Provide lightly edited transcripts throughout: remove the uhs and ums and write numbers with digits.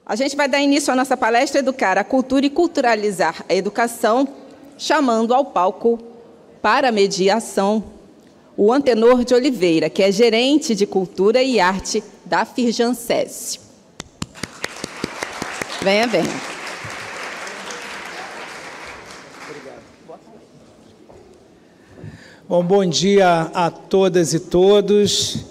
A gente vai dar início à nossa palestra Educar a Cultura e Culturalizar a Educação, chamando ao palco para a mediação o Antenor de Oliveira, que é gerente de Cultura e Arte da Firjan SESI. Venha, venha. Bom, bom dia a todas e todos.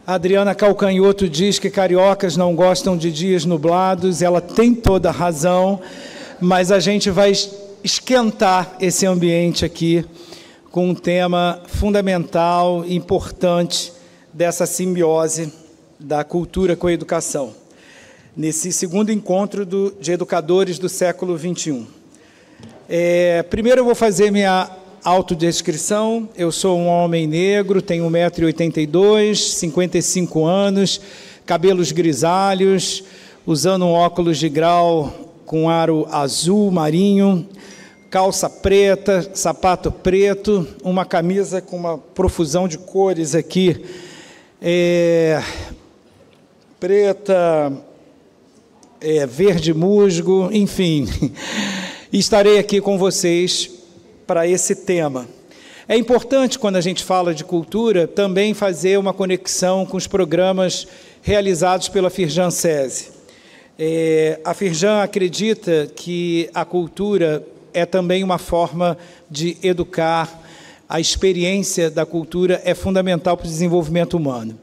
A Adriana Calcanhoto diz que cariocas não gostam de dias nublados. Ela tem toda a razão, mas a gente vai esquentar esse ambiente aqui com um tema fundamental e importante dessa simbiose da cultura com a educação, nesse segundo encontro de educadores do século XXI. Primeiro eu vou fazer minha autodescrição. Eu sou um homem negro, tenho 1,82 m, 55 anos, cabelos grisalhos, usando um óculos de grau com aro azul marinho, calça preta, sapato preto, uma camisa com uma profusão de cores aqui, preta, verde musgo, enfim. Estarei aqui com vocês para esse tema. É importante, quando a gente fala de cultura, também fazer uma conexão com os programas realizados pela Firjan SESI. A Firjan acredita que a cultura é também uma forma de educar. A experiência da cultura é fundamental para o desenvolvimento humano.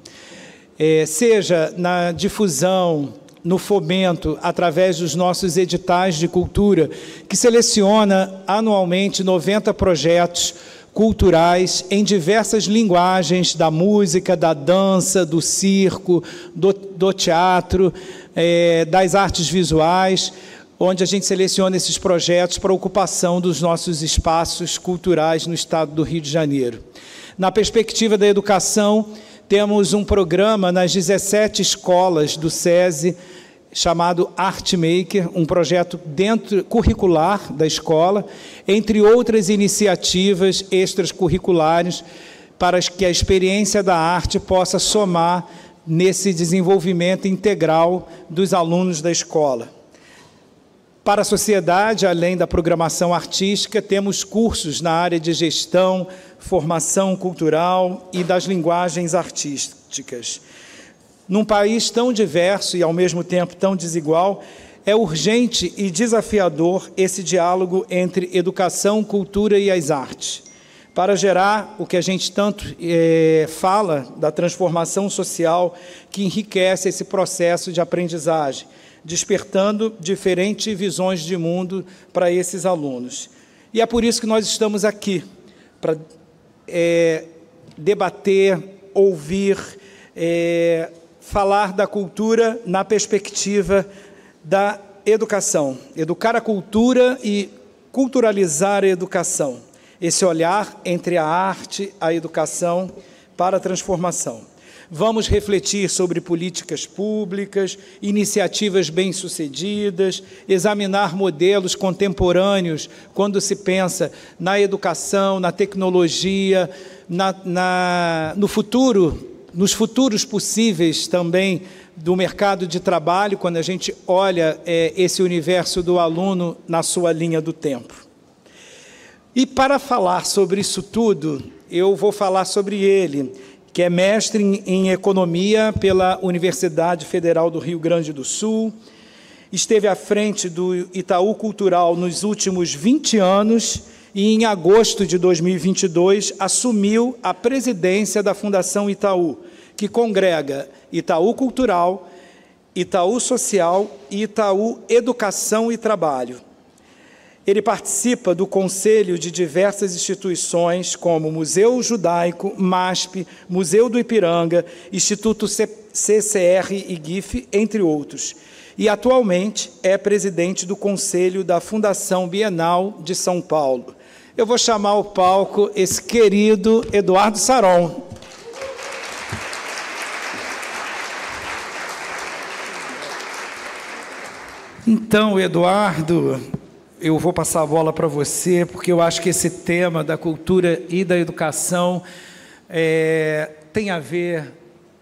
Seja na difusão, no fomento, através dos nossos editais de cultura, que seleciona anualmente 90 projetos culturais em diversas linguagens, da música, da dança, do circo, do teatro, das artes visuais, onde a gente seleciona esses projetos para a ocupação dos nossos espaços culturais no estado do Rio de Janeiro. Na perspectiva da educação, temos um programa nas 17 escolas do SESI, chamado Artmaker, um projeto curricular da escola, entre outras iniciativas extracurriculares, para que a experiência da arte possa somar nesse desenvolvimento integral dos alunos da escola. Para a sociedade, além da programação artística, temos cursos na área de gestão, formação cultural e das linguagens artísticas. Num país tão diverso e, ao mesmo tempo, tão desigual, é urgente e desafiador esse diálogo entre educação, cultura e as artes, para gerar o que a gente tanto fala da transformação social que enriquece esse processo de aprendizagem, despertando diferentes visões de mundo para esses alunos. E é por isso que nós estamos aqui, para debater, ouvir, falar da cultura na perspectiva da educação. Educar a cultura e culturalizar a educação. Esse olhar entre a arte, a educação, para a transformação. Vamos refletir sobre políticas públicas, iniciativas bem-sucedidas, examinar modelos contemporâneos quando se pensa na educação, na tecnologia, no futuro, nos futuros possíveis também do mercado de trabalho, quando a gente olha esse universo do aluno na sua linha do tempo. E para falar sobre isso tudo, eu vou falar sobre ele, que é mestre em Economia pela Universidade Federal do Rio Grande do Sul, esteve à frente do Itaú Cultural nos últimos 20 anos e, em agosto de 2022, assumiu a presidência da Fundação Itaú, que congrega Itaú Cultural, Itaú Social e Itaú Educação e Trabalho. Ele participa do conselho de diversas instituições, como Museu Judaico, MASP, Museu do Ipiranga, Instituto CCR e GIF, entre outros. E, atualmente, é presidente do Conselho da Fundação Bienal de São Paulo. Eu vou chamar ao palco esse querido Eduardo Saron. Então, Eduardo, eu vou passar a bola para você, porque eu acho que esse tema da cultura e da educação tem a ver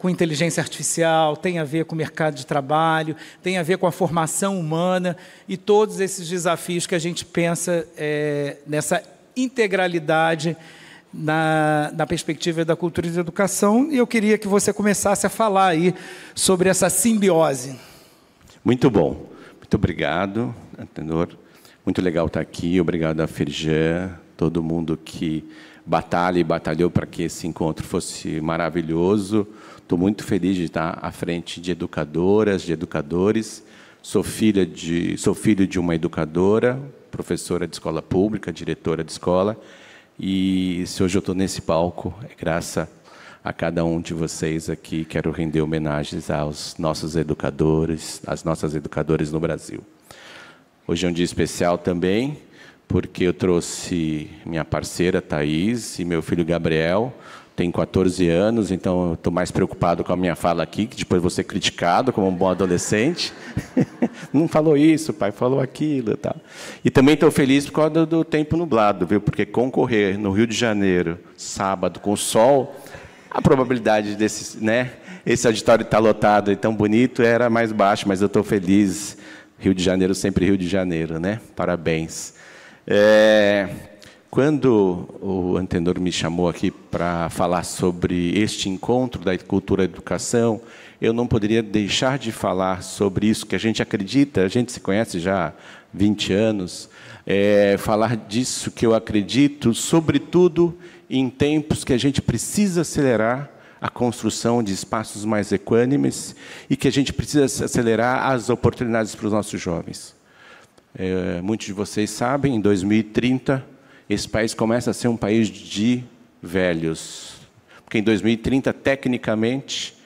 com inteligência artificial, tem a ver com o mercado de trabalho, tem a ver com a formação humana e todos esses desafios que a gente pensa nessa integralidade na perspectiva da cultura e da educação. E eu queria que você começasse a falar aí sobre essa simbiose. Muito bom. Muito obrigado, Antenor. Muito legal estar aqui. Obrigado a Firjan, todo mundo que batalha e batalhou para que esse encontro fosse maravilhoso. Estou muito feliz de estar à frente de educadoras, de educadores. Sou filho de uma educadora, professora de escola pública, diretora de escola. E se hoje eu estou nesse palco, é graças a cada um de vocês aqui. Quero render homenagens aos nossos educadores, às nossas educadoras no Brasil. Hoje é um dia especial também, porque eu trouxe minha parceira, Thaís, e meu filho, Gabriel. Tem 14 anos, então eu estou mais preocupado com a minha fala aqui, que depois vou ser criticado como um bom adolescente. Não falou isso, pai, falou aquilo e tal. E também estou feliz por causa do tempo nublado, viu? Porque concorrer no Rio de Janeiro, sábado, com sol, a probabilidade esse auditório estar lotado e tão bonito era mais baixa, mas eu estou feliz. Rio de Janeiro, sempre Rio de Janeiro, né? Parabéns. Quando o Antenor me chamou aqui para falar sobre este encontro da cultura e educação, eu não poderia deixar de falar sobre isso que a gente acredita, a gente se conhece já há 20 anos, falar disso que eu acredito, sobretudo em tempos que a gente precisa acelerar a construção de espaços mais equânimes e que a gente precisa acelerar as oportunidades para os nossos jovens. Muitos de vocês sabem, em 2030, esse país começa a ser um país de velhos. Porque em 2030, tecnicamente,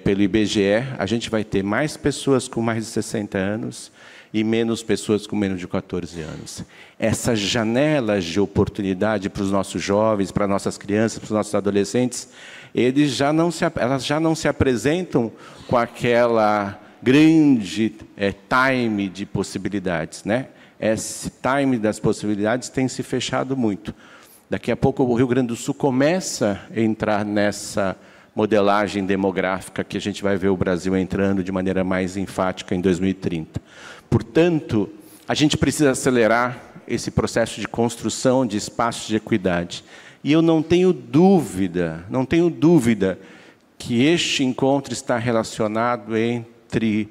pelo IBGE, a gente vai ter mais pessoas com mais de 60 anos e menos pessoas com menos de 14 anos. Essas janelas de oportunidade para os nossos jovens, para nossas crianças, para os nossos adolescentes, elas já não se apresentam com aquela grande time de possibilidades, né? Esse time das possibilidades tem se fechado muito. Daqui a pouco o Rio Grande do Sul começa a entrar nessa modelagem demográfica que a gente vai ver o Brasil entrando de maneira mais enfática em 2030. Portanto, a gente precisa acelerar esse processo de construção de espaços de equidade. E eu não tenho dúvida que este encontro está relacionado entre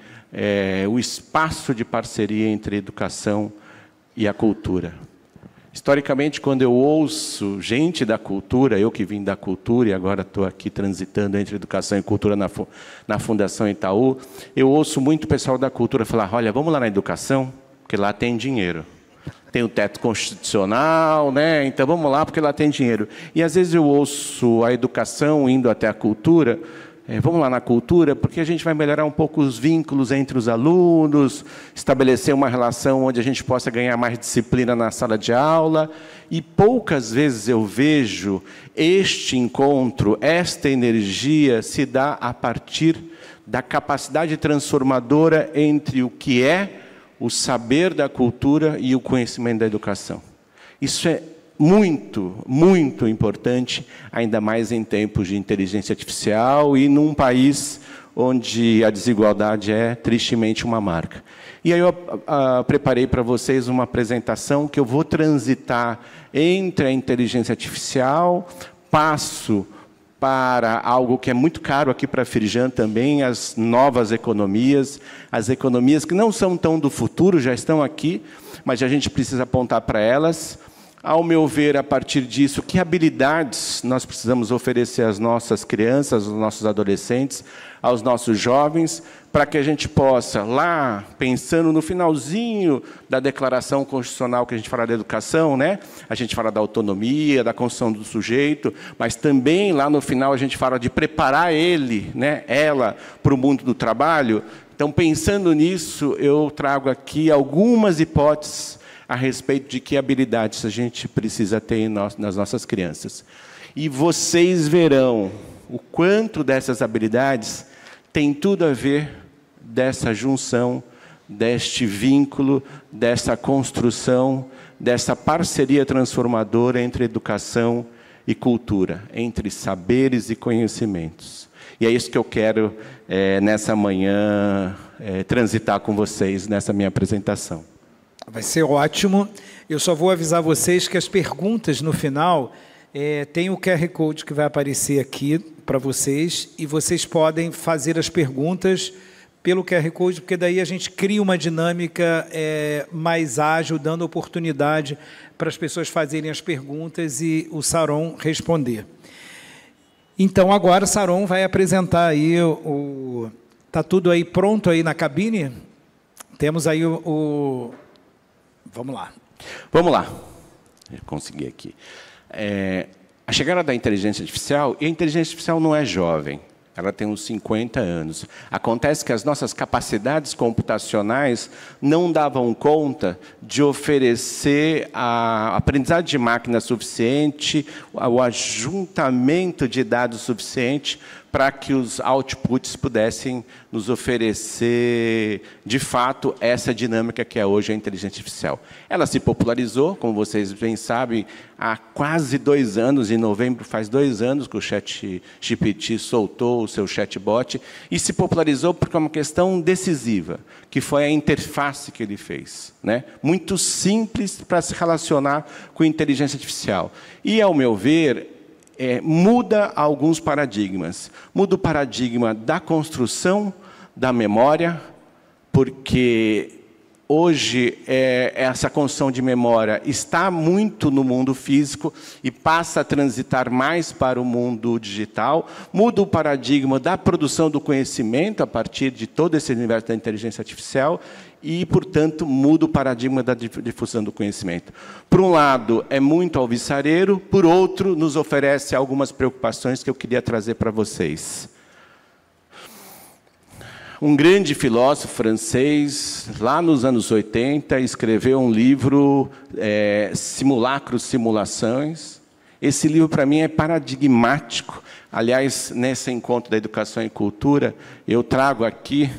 o espaço de parceria entre a educação e a cultura. Historicamente, quando eu ouço gente da cultura, eu que vim da cultura e agora estou aqui transitando entre educação e cultura na Fundação Itaú, eu ouço muito o pessoal da cultura falar, olha, vamos lá na educação, porque lá tem dinheiro. Tem o teto constitucional, né? Então vamos lá, porque lá tem dinheiro. E às vezes eu ouço a educação indo até a cultura, vamos lá na cultura, porque a gente vai melhorar um pouco os vínculos entre os alunos, estabelecer uma relação onde a gente possa ganhar mais disciplina na sala de aula. E poucas vezes eu vejo este encontro, esta energia se dá a partir da capacidade transformadora entre o que é o saber da cultura e o conhecimento da educação. Isso é muito, muito importante, ainda mais em tempos de inteligência artificial e num país onde a desigualdade é tristemente uma marca. E aí eu preparei para vocês uma apresentação que eu vou transitar entre a inteligência artificial, passo para algo que é muito caro aqui para a Firjan também, as novas economias, as economias que não são tão do futuro, já estão aqui, mas a gente precisa apontar para elas. Ao meu ver, a partir disso, que habilidades nós precisamos oferecer às nossas crianças, aos nossos adolescentes, aos nossos jovens, para que a gente possa, lá, pensando no finalzinho da declaração constitucional que a gente fala da educação, né? A gente fala da autonomia, da construção do sujeito, mas também, lá no final, a gente fala de preparar ele, né? Ela, para o mundo do trabalho. Então, pensando nisso, eu trago aqui algumas hipóteses a respeito de que habilidades a gente precisa ter nas nossas crianças. E vocês verão o quanto dessas habilidades tem tudo a ver dessa junção, deste vínculo, dessa construção, dessa parceria transformadora entre educação e cultura, entre saberes e conhecimentos. E é isso que eu quero, nessa manhã, transitar com vocês nessa minha apresentação. Vai ser ótimo. Eu só vou avisar vocês que as perguntas no final, tem o QR Code que vai aparecer aqui para vocês, e vocês podem fazer as perguntas pelo QR Code, porque daí a gente cria uma dinâmica mais ágil, dando oportunidade para as pessoas fazerem as perguntas e o Saron responder. Então, agora o Saron vai apresentar aí Está tudo aí pronto aí na cabine? Temos aí Vamos lá. Vamos lá. Eu consegui aqui. A chegada da inteligência artificial, e a inteligência artificial não é jovem. Ela tem uns 50 anos. Acontece que as nossas capacidades computacionais não davam conta de oferecer a aprendizagem de máquina suficiente, o ajuntamento de dados suficiente para que os outputs pudessem nos oferecer, de fato, essa dinâmica que é hoje a inteligência artificial. Ela se popularizou, como vocês bem sabem, há quase 2 anos, em novembro faz 2 anos que o ChatGPT soltou o seu chatbot, e se popularizou porque é uma questão decisiva, que foi a interface que ele fez, né? Muito simples para se relacionar com a inteligência artificial. E, ao meu ver, muda alguns paradigmas. Muda o paradigma da construção da memória, porque hoje essa construção de memória está muito no mundo físico e passa a transitar mais para o mundo digital. Muda o paradigma da produção do conhecimento a partir de todo esse universo da inteligência artificial e, portanto, muda o paradigma da difusão do conhecimento. Por um lado, é muito alvissareiro, por outro, nos oferece algumas preocupações que eu queria trazer para vocês. Um grande filósofo francês, lá nos anos 80, escreveu um livro, Simulacros, Simulações. Esse livro, para mim, é paradigmático. Aliás, nesse encontro da Educação e Cultura, eu trago aqui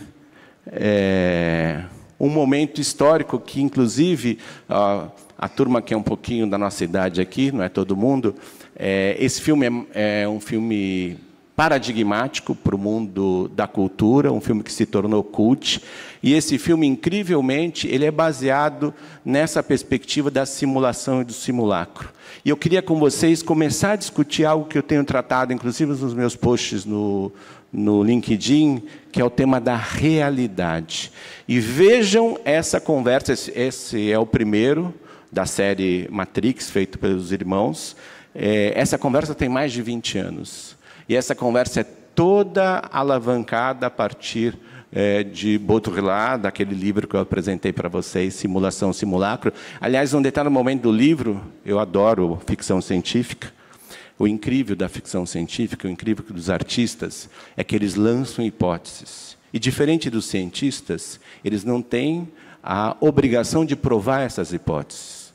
um momento histórico que, inclusive, a turma que é um pouquinho da nossa idade aqui, não é todo mundo, esse filme é um filme paradigmático para o mundo da cultura, um filme que se tornou cult, e esse filme, incrivelmente, ele é baseado nessa perspectiva da simulação e do simulacro. E eu queria, com vocês, começar a discutir algo que eu tenho tratado, inclusive nos meus posts no LinkedIn, que é o tema da realidade. E vejam essa conversa, esse é o primeiro da série Matrix, feito pelos irmãos. Essa conversa tem mais de 20 anos. E essa conversa é toda alavancada a partir de Baudrillard, daquele livro que eu apresentei para vocês, Simulação, Simulacro. Aliás, um determinado momento do livro, eu adoro ficção científica, o incrível da ficção científica, o incrível dos artistas, é que eles lançam hipóteses. E, diferente dos cientistas, eles não têm a obrigação de provar essas hipóteses.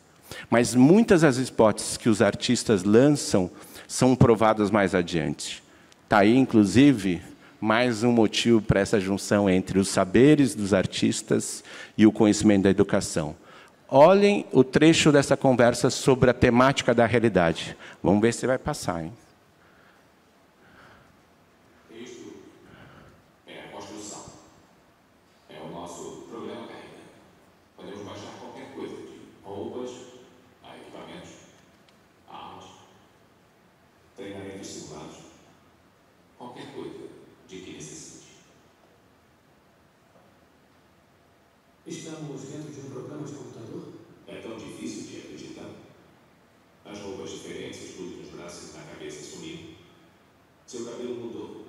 Mas muitas das hipóteses que os artistas lançam são provadas mais adiante. Está aí, inclusive, mais um motivo para essa junção entre os saberes dos artistas e o conhecimento da educação. Olhem o trecho dessa conversa sobre a temática da realidade. Vamos ver se vai passar, hein? Isto é a construção. É o nosso programa carreira. Podemos baixar qualquer coisa, de roupas, a equipamentos, armas, treinamentos simulados, qualquer coisa de que necessite. Estamos dentro de um programa de computador? É tão difícil de acreditar. As roupas diferentes, os glúteos nos braços e na cabeça sumiram. Seu cabelo mudou.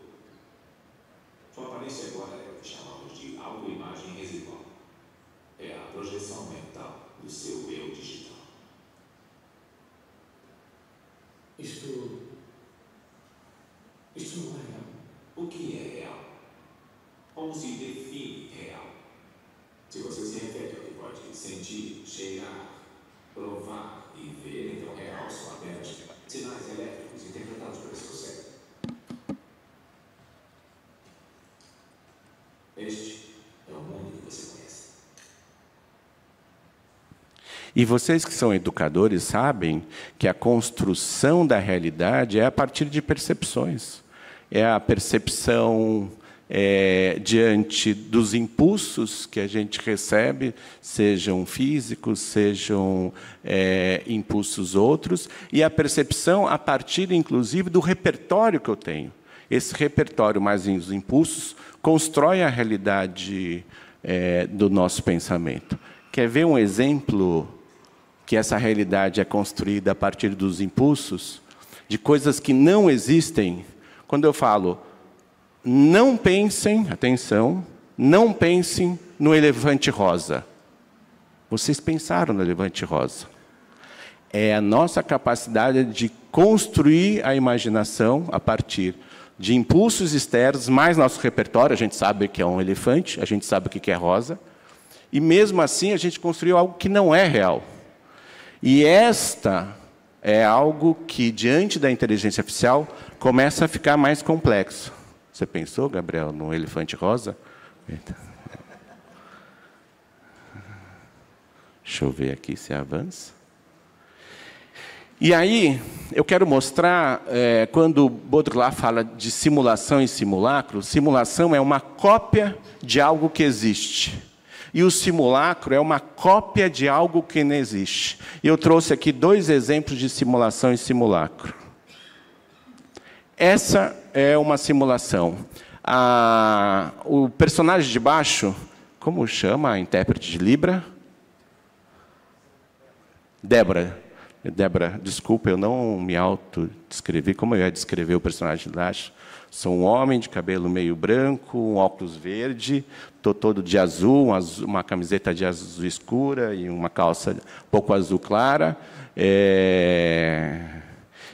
Sua aparência agora é o que chamamos de autoimagem residual. É a projeção mental do seu eu digital. Isto não é real. O que é real? Como se define real? Se você se refere ao que pode sentir, cheirar, provar e ver, então real são apenas sinais elétricos interpretados pelo seu cérebro. Este é o mundo que você conhece. E vocês que são educadores sabem que a construção da realidade é a partir de percepções. É a percepção diante dos impulsos que a gente recebe, sejam físicos, sejam impulsos outros, e a percepção a partir, inclusive, do repertório que eu tenho. Esse repertório, mais os impulsos, constrói a realidade do nosso pensamento. Quer ver um exemplo que essa realidade é construída a partir dos impulsos, de coisas que não existem? Quando eu falo, não pensem, atenção, não pensem no elefante rosa. Vocês pensaram no elefante rosa. É a nossa capacidade de construir a imaginação a partir de impulsos externos, mais nosso repertório, a gente sabe que é um elefante, a gente sabe o que é rosa, e mesmo assim a gente construiu algo que não é real. E esta é algo que, diante da inteligência artificial, começa a ficar mais complexo. Você pensou, Gabriel, no elefante rosa? Deixa eu ver aqui se avança. E aí, eu quero mostrar, quando Baudrillard fala de simulação e simulacro, simulação é uma cópia de algo que existe. E o simulacro é uma cópia de algo que não existe. E eu trouxe aqui 2 exemplos de simulação e simulacro. Essa é uma simulação. O personagem de baixo, como chama a intérprete de Libra? Débora, desculpa, eu não me autodescrevi. Como eu ia descrever o personagem de baixo? Sou um homem de cabelo meio branco, um óculos verde, estou todo de azul, uma camiseta de azul escura e uma calça um pouco azul clara.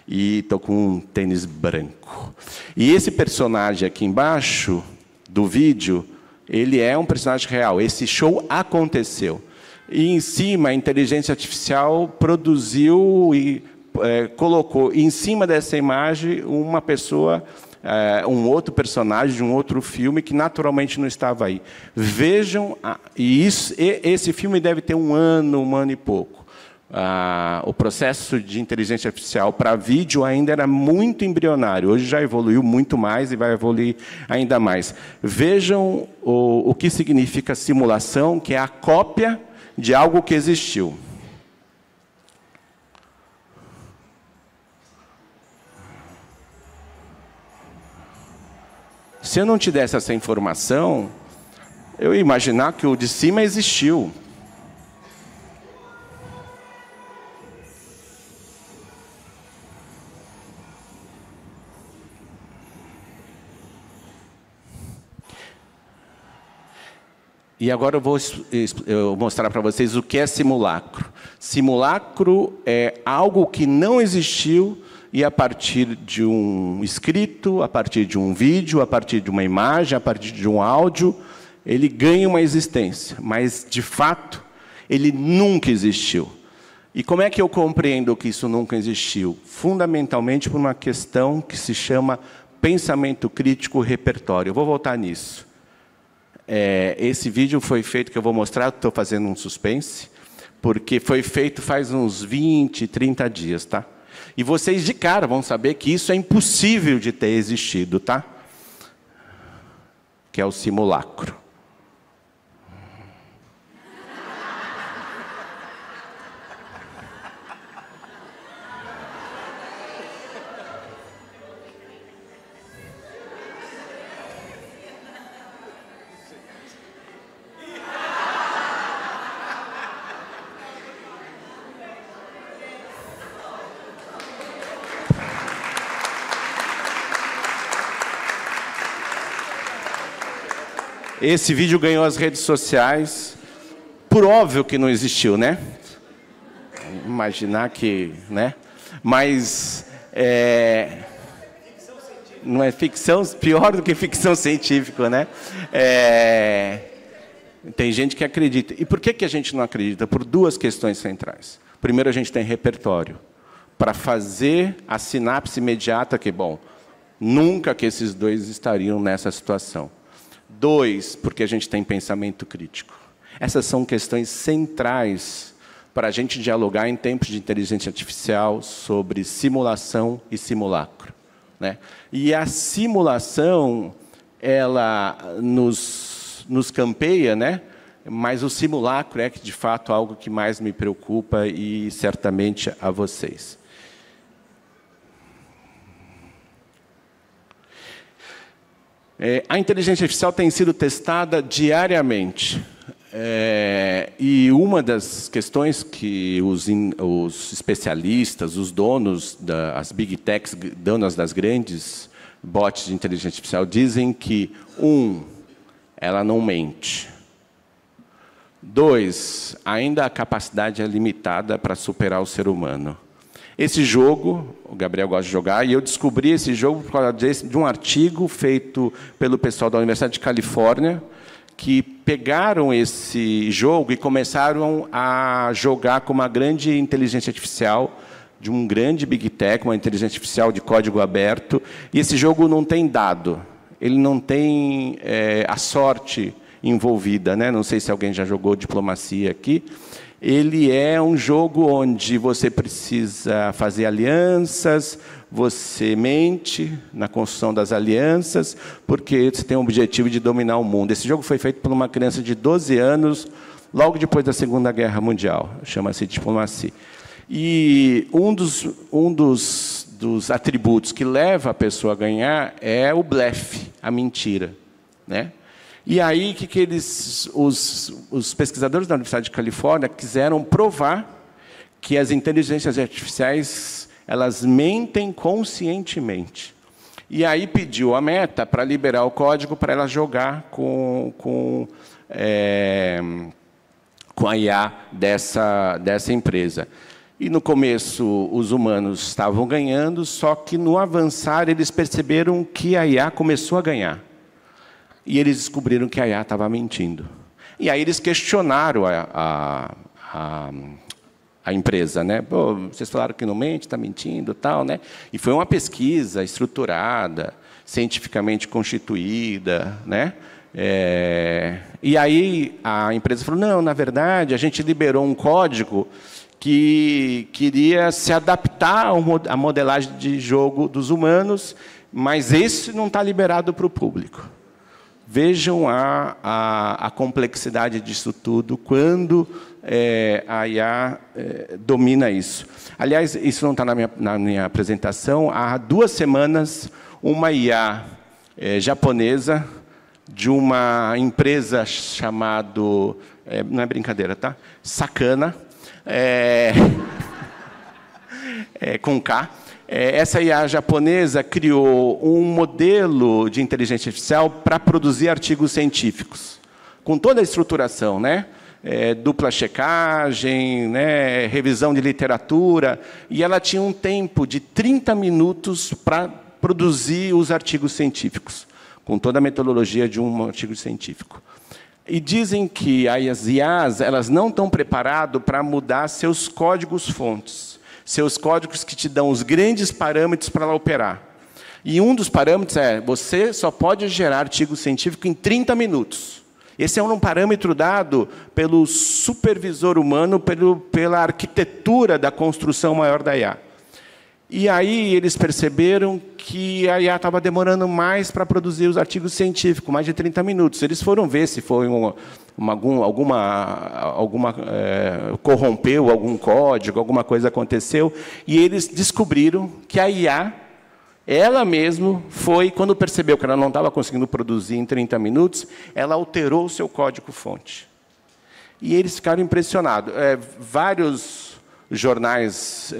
E estou com um tênis branco. E esse personagem aqui embaixo do vídeo, ele é um personagem real. Esse show aconteceu. E em cima, a inteligência artificial produziu e colocou em cima dessa imagem uma pessoa, um outro personagem de um outro filme que naturalmente não estava aí. Vejam, esse filme deve ter um ano e pouco. O processo de inteligência artificial para vídeo ainda era muito embrionário. Hoje já evoluiu muito mais e vai evoluir ainda mais. Vejam o que significa simulação, que é a cópia de algo que existiu. Se eu não te desse essa informação, eu ia imaginar que o de cima existiu. E agora eu vou mostrar para vocês o que é simulacro. Simulacro é algo que não existiu e a partir de um escrito, a partir de um vídeo, a partir de uma imagem, a partir de um áudio, ele ganha uma existência. Mas, de fato, ele nunca existiu. E como é que eu compreendo que isso nunca existiu? Fundamentalmente por uma questão que se chama pensamento crítico repertório. Eu vou voltar nisso. Esse vídeo foi feito, que eu vou mostrar, estou fazendo um suspense, porque foi feito faz uns 20, 30 dias, tá? E vocês de cara vão saber que isso é impossível de ter existido, tá? Que é o simulacro. Esse vídeo ganhou as redes sociais, por óbvio que não existiu, né? Imaginar que, né? Mas não é ficção, pior do que ficção científica, né? Tem gente que acredita. E por que a gente não acredita? Por 2 questões centrais. Primeiro, a gente tem repertório para fazer a sinapse imediata, que, bom, nunca que esses 2 estariam nessa situação. 2, porque a gente tem pensamento crítico. Essas são questões centrais para a gente dialogar em tempos de inteligência artificial sobre simulação e simulacro, né? E a simulação, ela nos campeia, né? Mas o simulacro é, de fato, algo que mais me preocupa e, certamente, a vocês. A inteligência artificial tem sido testada diariamente. E uma das questões que os especialistas, os donos das big techs, donas das grandes bots de inteligência artificial, dizem que, ela não mente. 2, ainda a capacidade é limitada para superar o ser humano. Esse jogo, o Gabriel gosta de jogar, e eu descobri esse jogo por causa de um artigo feito pelo pessoal da Universidade de Califórnia, que pegaram esse jogo e começaram a jogar com uma grande inteligência artificial, de um grande Big Tech, uma inteligência artificial de código aberto, e esse jogo não tem dado, ele não tem a sorte envolvida, né? Não sei se alguém já jogou diplomacia aqui. Ele é um jogo onde você precisa fazer alianças, você mente na construção das alianças, porque você tem o objetivo de dominar o mundo. Esse jogo foi feito por uma criança de 12 anos, logo depois da Segunda Guerra Mundial. Chama-se Diplomacia. E um dos atributos que leva a pessoa a ganhar é o blefe, a mentira, né? E aí, os pesquisadores da Universidade de Califórnia quiseram provar que as inteligências artificiais, elas mentem conscientemente. E aí pediu a Meta para liberar o código para ela jogar com a IA dessa empresa. E, no começo, os humanos estavam ganhando, só que, no avançar, eles perceberam que a IA começou a ganhar. E eles descobriram que a IA estava mentindo. E aí eles questionaram a empresa, né? Pô, vocês falaram que não mente, está mentindo, tal, né? E foi uma pesquisa estruturada, cientificamente constituída, né? E aí a empresa falou: não, na verdade, a gente liberou um código que queria se adaptar à modelagem de jogo dos humanos, mas esse não está liberado para o público. Vejam a complexidade disso tudo quando a IA domina isso. Aliás, isso não está na minha apresentação. Há 2 semanas, uma IA japonesa de uma empresa chamada, não é brincadeira, tá? Sakana, com K. Essa IA japonesa criou um modelo de inteligência artificial para produzir artigos científicos, com toda a estruturação, né? Dupla checagem, né? Revisão de literatura, e ela tinha um tempo de 30 minutos para produzir os artigos científicos, com toda a metodologia de um artigo científico. E dizem que as IAs, elas não estão preparadas para mudar seus códigos-fontes, seus códigos que te dão os grandes parâmetros para ela operar. E um dos parâmetros você só pode gerar artigo científico em 30 minutos. Esse é um parâmetro dado pelo supervisor humano, pela arquitetura da construção maior da IA. E aí eles perceberam que a IA estava demorando mais para produzir os artigos científicos, mais de 30 minutos. Eles foram ver se foi corrompeu algum código, alguma coisa aconteceu, e eles descobriram que a IA, ela mesma, quando percebeu que ela não estava conseguindo produzir em 30 minutos, ela alterou o seu código-fonte. E eles ficaram impressionados. Vários jornais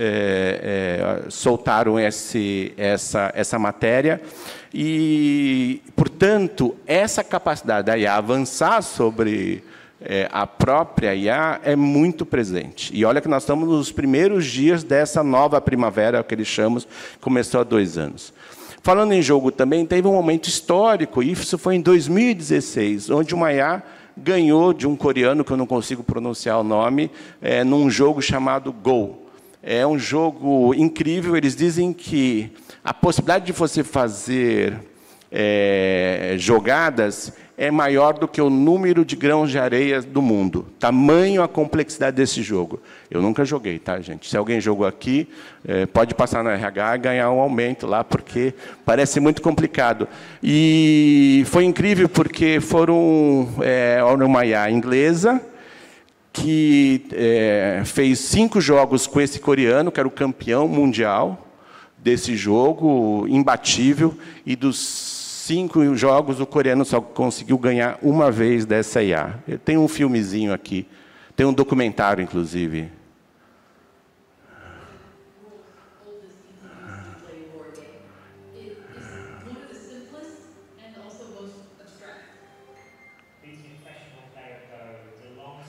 soltaram essa matéria, e, portanto, essa capacidade da IA avançar sobre a própria IA é muito presente. E olha que nós estamos nos primeiros dias dessa nova primavera, que eles chamam, que começou há 2 anos. Falando em jogo também, teve um momento histórico, e isso foi em 2016, onde uma IA ganhou de um coreano, que eu não consigo pronunciar o nome, num jogo chamado Go. É um jogo incrível. Eles dizem que a possibilidade de você fazer jogadas é maior do que o número de grãos de areia do mundo. Tamanho a complexidade desse jogo. Eu nunca joguei, tá, gente? Se alguém jogou aqui, pode passar no RH e ganhar um aumento lá, porque parece muito complicado. E foi incrível, porque era uma IA inglesa, que fez 5 jogos com esse coreano, que era o campeão mundial desse jogo, imbatível, e dos 5 jogos, o coreano só conseguiu ganhar uma vez dessa IA. Tem um filmezinho aqui, tem um documentário, inclusive.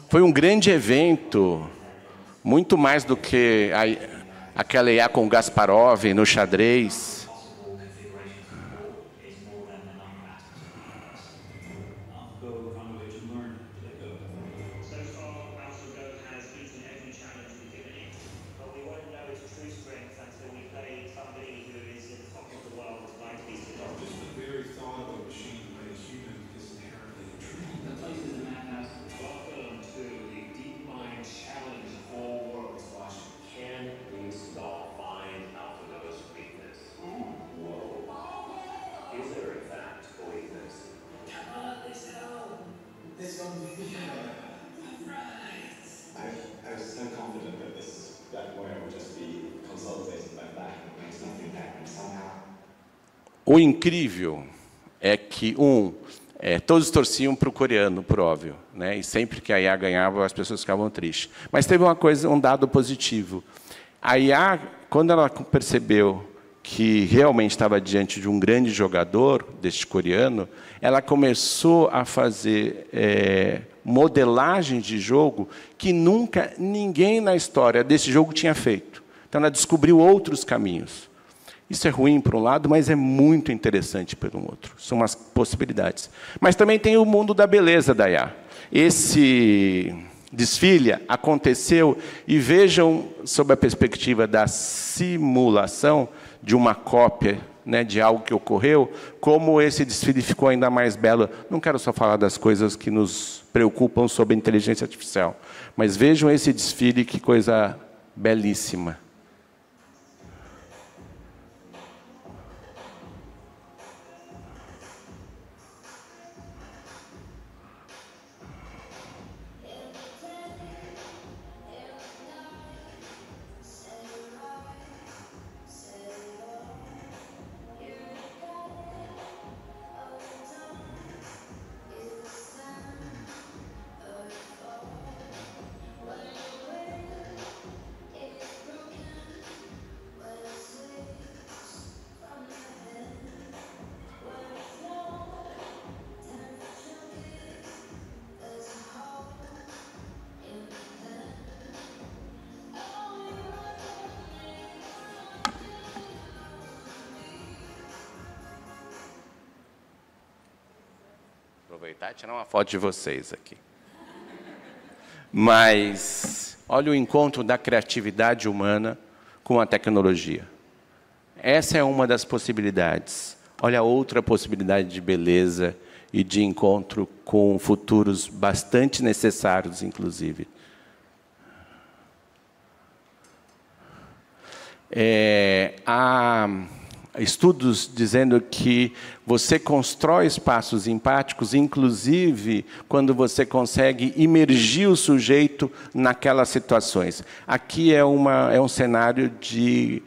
Foi um grande evento, muito mais do que aquela IA com Gasparov no xadrez. O incrível é que, todos torciam para o coreano, por óbvio, né? E sempre que a IA ganhava, as pessoas ficavam tristes. Mas teve um dado positivo. A IA, quando ela percebeu que realmente estava diante de um grande jogador, deste coreano, ela começou a fazer modelagem de jogo que nunca ninguém na história desse jogo tinha feito. Então, ela descobriu outros caminhos. Isso é ruim por um lado, mas é muito interessante por um outro. São umas possibilidades. Mas também tem o mundo da beleza da IA. Esse desfile aconteceu, e vejam, sob a perspectiva da simulação de uma cópia, né, de algo que ocorreu, como esse desfile ficou ainda mais belo. Não quero só falar das coisas que nos preocupam sobre a inteligência artificial, mas vejam esse desfile, que coisa belíssima. Aproveitar e tirar uma foto de vocês aqui. Mas olha o encontro da criatividade humana com a tecnologia. Essa é uma das possibilidades. Olha outra possibilidade de beleza e de encontro com futuros bastante necessários, inclusive. Há estudos dizendo que você constrói espaços empáticos, inclusive quando você consegue imergir o sujeito naquelas situações. Aqui é um cenário de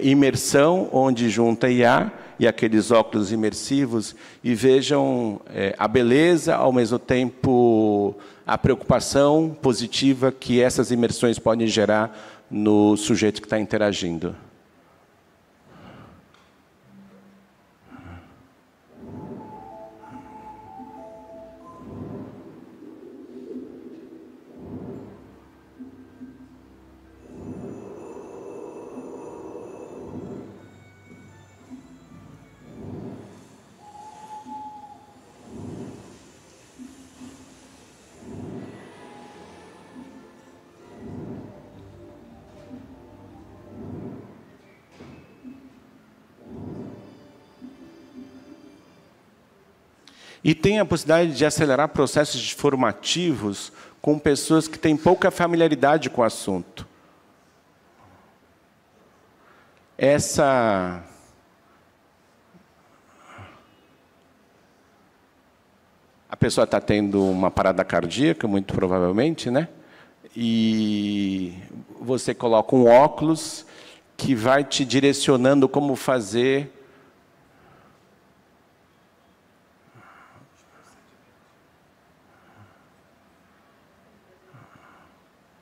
imersão, onde junta IA e aqueles óculos imersivos, e vejam a beleza, ao mesmo tempo a preocupação positiva que essas imersões podem gerar no sujeito que está interagindo. E tem a possibilidade de acelerar processos formativos com pessoas que têm pouca familiaridade com o assunto. A pessoa está tendo uma parada cardíaca, muito provavelmente, né? E você coloca um óculos que vai te direcionando como fazer.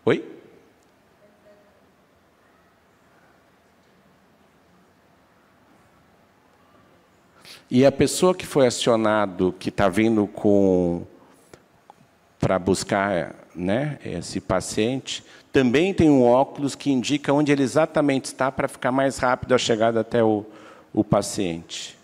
Oi? E a pessoa que foi acionado, que está vindo para buscar, né, esse paciente, também tem um óculos que indica onde ele exatamente está para ficar mais rápido a chegada até o paciente.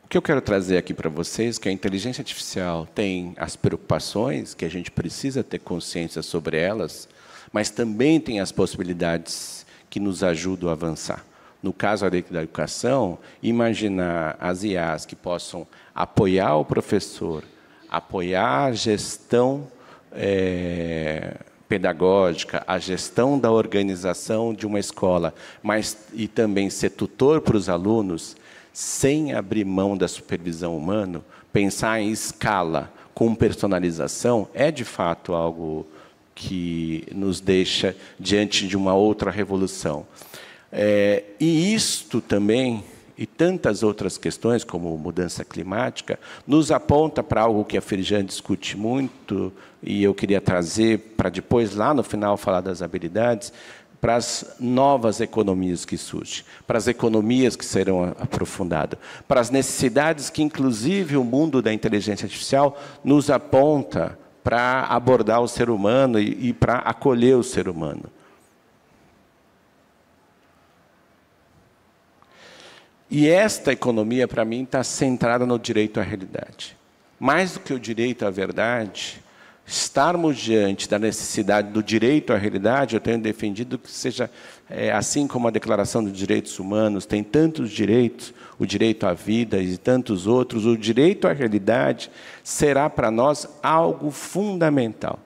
O que eu quero trazer aqui para vocês é que a inteligência artificial tem as preocupações, que a gente precisa ter consciência sobre elas, mas também tem as possibilidades que nos ajudam a avançar. No caso da educação, imaginar as IAs que possam apoiar o professor, apoiar a gestão pedagógica, a gestão da organização de uma escola, e também ser tutor para os alunos, sem abrir mão da supervisão humana, pensar em escala, com personalização, é, de fato, algo que nos deixa diante de uma outra revolução. E isto também, e tantas outras questões, como mudança climática, nos aponta para algo que a Firjan discute muito, e eu queria trazer para depois, lá no final, falar das habilidades, para as novas economias que surgem, para as economias que serão aprofundadas, para as necessidades que, inclusive, o mundo da inteligência artificial nos aponta para abordar o ser humano e para acolher o ser humano. E esta economia, para mim, está centrada no direito à realidade. Mais do que o direito à verdade, estarmos diante da necessidade do direito à realidade, eu tenho defendido que seja, assim como a Declaração dos Direitos Humanos, tem tantos direitos, o direito à vida e tantos outros, o direito à realidade será para nós algo fundamental.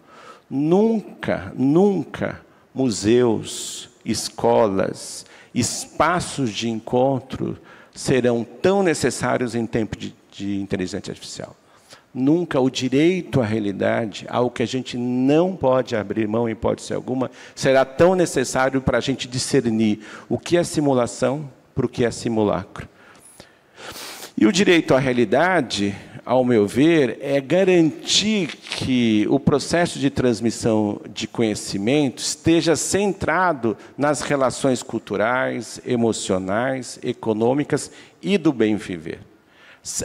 Nunca, nunca museus, escolas, espaços de encontro serão tão necessários em tempo de inteligência artificial. Nunca o direito à realidade, algo que a gente não pode abrir mão em hipótese alguma, será tão necessário para a gente discernir o que é simulação para o que é simulacro. E o direito à realidade, ao meu ver, é garantir que o processo de transmissão de conhecimento esteja centrado nas relações culturais, emocionais, econômicas e do bem viver.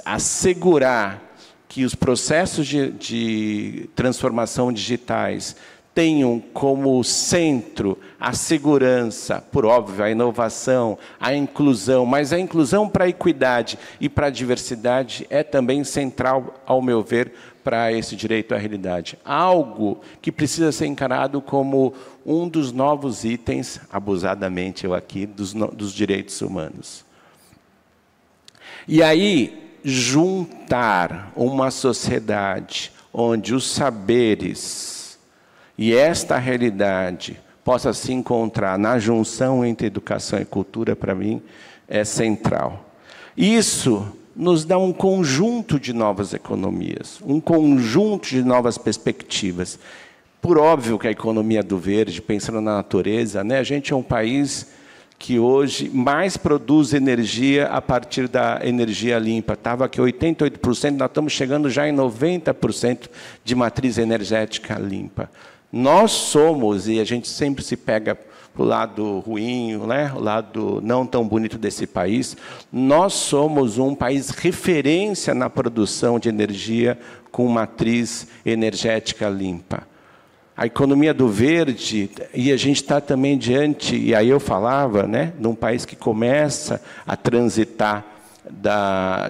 Assegurar que os processos de transformação digitais tenham como centro a segurança, por óbvio, a inovação, a inclusão, mas a inclusão para a equidade e para a diversidade é também central, ao meu ver, para esse direito à realidade. Algo que precisa ser encarado como um dos novos itens, abusadamente eu aqui, dos direitos humanos. E aí, juntar uma sociedade onde os saberes e esta realidade possa se encontrar na junção entre educação e cultura, para mim, é central. Isso nos dá um conjunto de novas economias, um conjunto de novas perspectivas. Por óbvio que a economia do verde, pensando na natureza, né, a gente é um país que hoje mais produz energia a partir da energia limpa. Estava aqui 88%, nós estamos chegando já em 90% de matriz energética limpa. Nós somos, e a gente sempre se pega para o lado ruim, né, o lado não tão bonito desse país, nós somos um país referência na produção de energia com matriz energética limpa. A economia do verde, e a gente está também diante, e aí eu falava, né, de um país que começa a transitar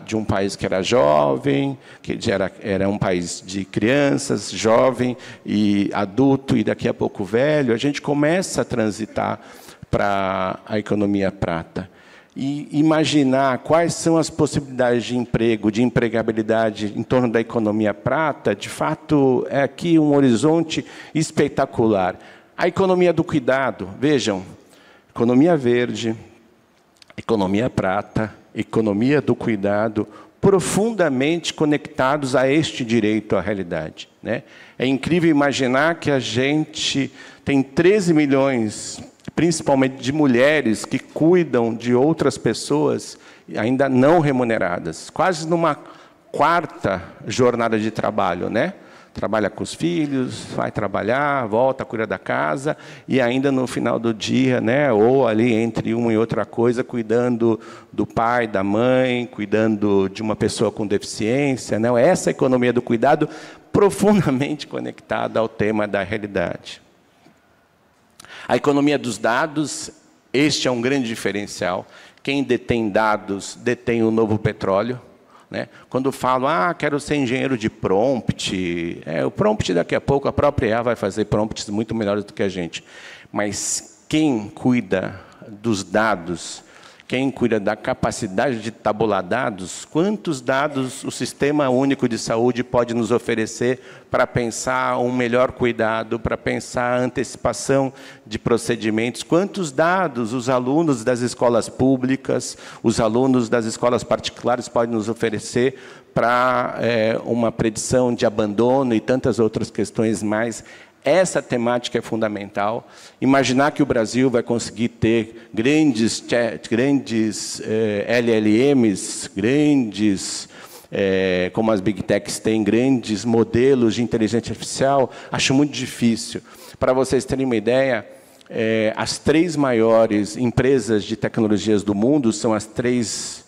de um país que era jovem, que era um país de crianças, jovem e adulto, e daqui a pouco velho. A gente começa a transitar para a economia prata. E imaginar quais são as possibilidades de emprego, de empregabilidade em torno da economia prata, de fato, é aqui um horizonte espetacular. A economia do cuidado, vejam, economia verde, economia prata, economia do cuidado, profundamente conectados a este direito à realidade, né? É incrível imaginar que a gente tem 13 milhões, principalmente de mulheres, que cuidam de outras pessoas ainda não remuneradas, quase numa quarta jornada de trabalho, né? Trabalha com os filhos, vai trabalhar, volta, cuida da casa, e ainda no final do dia, né, ou ali entre uma e outra coisa, cuidando do pai, da mãe, cuidando de uma pessoa com deficiência, né? Essa economia do cuidado profundamente conectada ao tema da realidade. A economia dos dados, este é um grande diferencial. Quem detém dados detém o novo petróleo, né? Quando falo, quero ser engenheiro de prompt, o prompt daqui a pouco, a própria IA vai fazer prompts muito melhores do que a gente. Mas quem cuida dos dados, quem cuida da capacidade de tabular dados, quantos dados o Sistema Único de Saúde pode nos oferecer para pensar um melhor cuidado, para pensar a antecipação de procedimentos, quantos dados os alunos das escolas públicas, os alunos das escolas particulares podem nos oferecer para uma predição de abandono e tantas outras questões mais. Essa temática é fundamental. Imaginar que o Brasil vai conseguir ter grandes LLMs, como as Big Techs têm, grandes modelos de inteligência artificial, acho muito difícil. Para vocês terem uma ideia, as 3 maiores empresas de tecnologias do mundo são as 3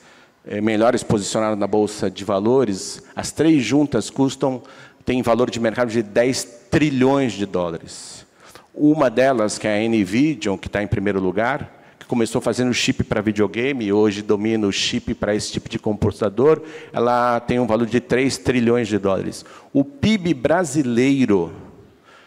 melhores posicionadas na Bolsa de Valores. As 3 juntas tem valor de mercado de 10 trilhões de dólares. Uma delas, que é a NVIDIA, que está em primeiro lugar, que começou fazendo chip para videogame e hoje domina o chip para esse tipo de computador, ela tem um valor de 3 trilhões de dólares. O PIB brasileiro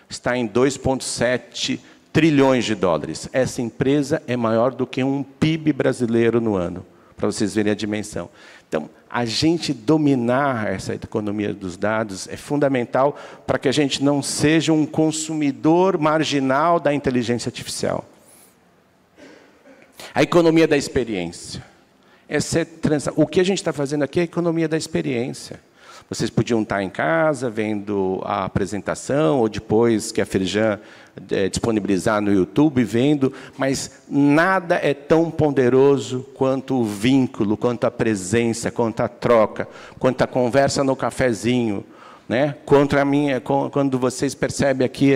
está em 2,7 trilhões de dólares. Essa empresa é maior do que um PIB brasileiro no ano, para vocês verem a dimensão. Então, a gente dominar essa economia dos dados é fundamental para que a gente não seja um consumidor marginal da inteligência artificial. A economia da experiência. O que a gente está fazendo aqui é a economia da experiência. Vocês podiam estar em casa vendo a apresentação, ou depois que a Firjan disponibilizar no YouTube, vendo, mas nada é tão poderoso quanto o vínculo, quanto a presença, quanto a troca, quanto a conversa no cafezinho, né? Quando vocês percebem aqui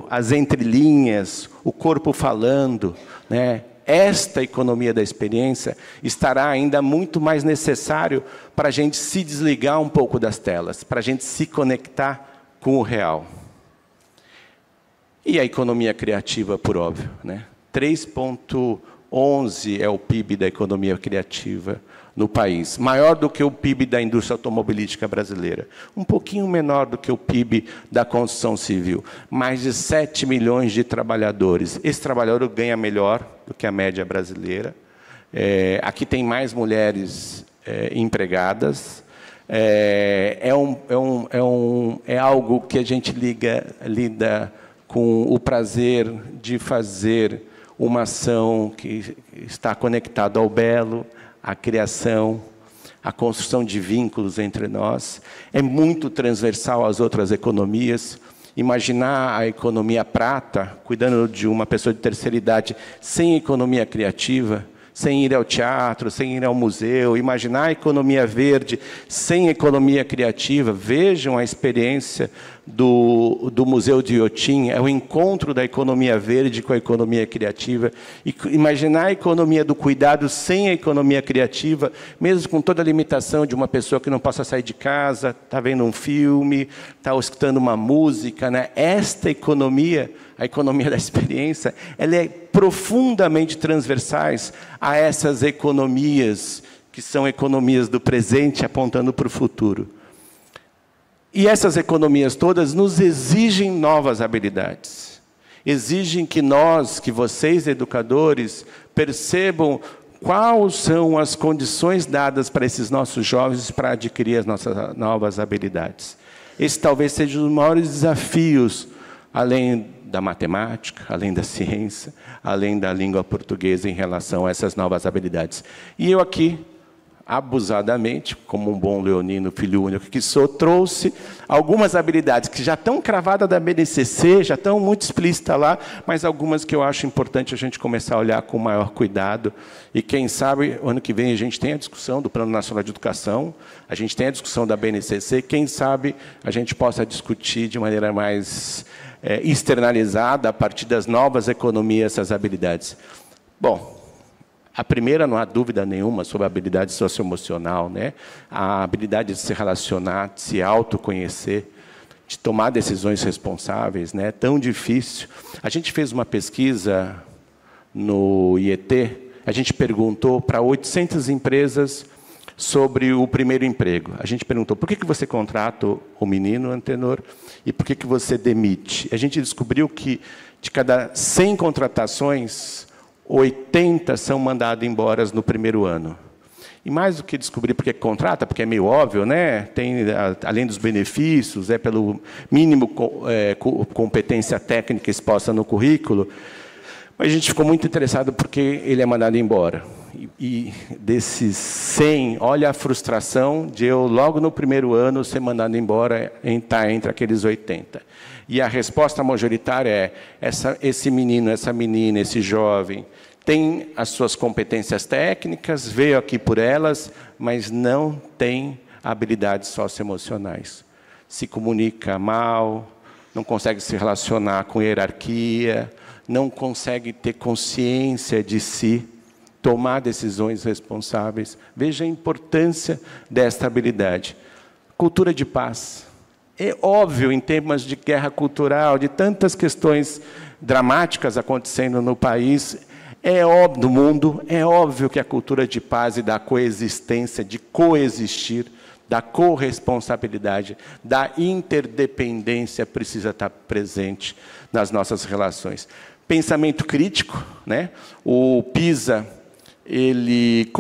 as entrelinhas, o corpo falando, né? Esta economia da experiência estará ainda muito mais necessário para a gente se desligar um pouco das telas, para a gente se conectar com o real. E a economia criativa, por óbvio, né? 3,11 é o PIB da economia criativa no país, maior do que o PIB da indústria automobilística brasileira, um pouquinho menor do que o PIB da construção civil, mais de 7 milhões de trabalhadores. Esse trabalhador ganha melhor do que a média brasileira. Aqui tem mais mulheres empregadas. É algo que a gente lida com o prazer de fazer uma ação que está conectada ao belo, à criação, à construção de vínculos entre nós. É muito transversal às outras economias. Imaginar a economia prata, cuidando de uma pessoa de terceira idade, sem economia criativa, sem ir ao teatro, sem ir ao museu. Imaginar a economia verde, sem economia criativa. Vejam a experiência do Museu de Iotim é o encontro da economia verde com a economia criativa. E imaginar a economia do cuidado sem a economia criativa, mesmo com toda a limitação de uma pessoa que não possa sair de casa, está vendo um filme, está escutando uma música, né? Esta economia, a economia da experiência, ela é profundamente transversais a essas economias que são economias do presente apontando para o futuro. E essas economias todas nos exigem novas habilidades. Exigem que nós, que vocês, educadores, percebam quais são as condições dadas para esses nossos jovens para adquirir as nossas novas habilidades. Esse talvez seja um dos maiores desafios, além da matemática, além da ciência, além da língua portuguesa em relação a essas novas habilidades. E eu aqui, abusadamente, como um bom leonino, filho único que sou, trouxe algumas habilidades que já estão cravadas da BNCC, já estão muito explícitas lá, mas algumas que eu acho importante a gente começar a olhar com maior cuidado. E quem sabe, ano que vem a gente tem a discussão do Plano Nacional de Educação, a gente tem a discussão da BNCC, quem sabe a gente possa discutir de maneira mais externalizada, a partir das novas economias, essas habilidades. Bom, a primeira, não há dúvida nenhuma, sobre a habilidade socioemocional, né? A habilidade de se relacionar, de se autoconhecer, de tomar decisões responsáveis, né? Tão difícil. A gente fez uma pesquisa no IET, a gente perguntou para 800 empresas sobre o primeiro emprego. A gente perguntou, por que você contrata o menino, Antenor, e por que você demite? A gente descobriu que, de cada 100 contratações, 80 são mandados embora no primeiro ano. E mais do que descobrir por que contrata, porque é meio óbvio, né? Tem, além dos benefícios, pelo mínimo competência técnica exposta no currículo, mas a gente ficou muito interessado porque ele é mandado embora. E desses 100, olha a frustração de eu, logo no primeiro ano, ser mandado embora, estar entre aqueles 80. E a resposta majoritária é, esse menino, essa menina, esse jovem, tem as suas competências técnicas, veio aqui por elas, mas não tem habilidades socioemocionais. Se comunica mal, não consegue se relacionar com hierarquia, não consegue ter consciência de si, tomar decisões responsáveis. Veja a importância desta habilidade. Cultura de paz. É óbvio, em temas de guerra cultural, de tantas questões dramáticas acontecendo no país, é óbvio, no mundo, é óbvio que a cultura de paz e da coexistência, de coexistir, da corresponsabilidade, da interdependência precisa estar presente nas nossas relações. Pensamento crítico, né? O PISA, ele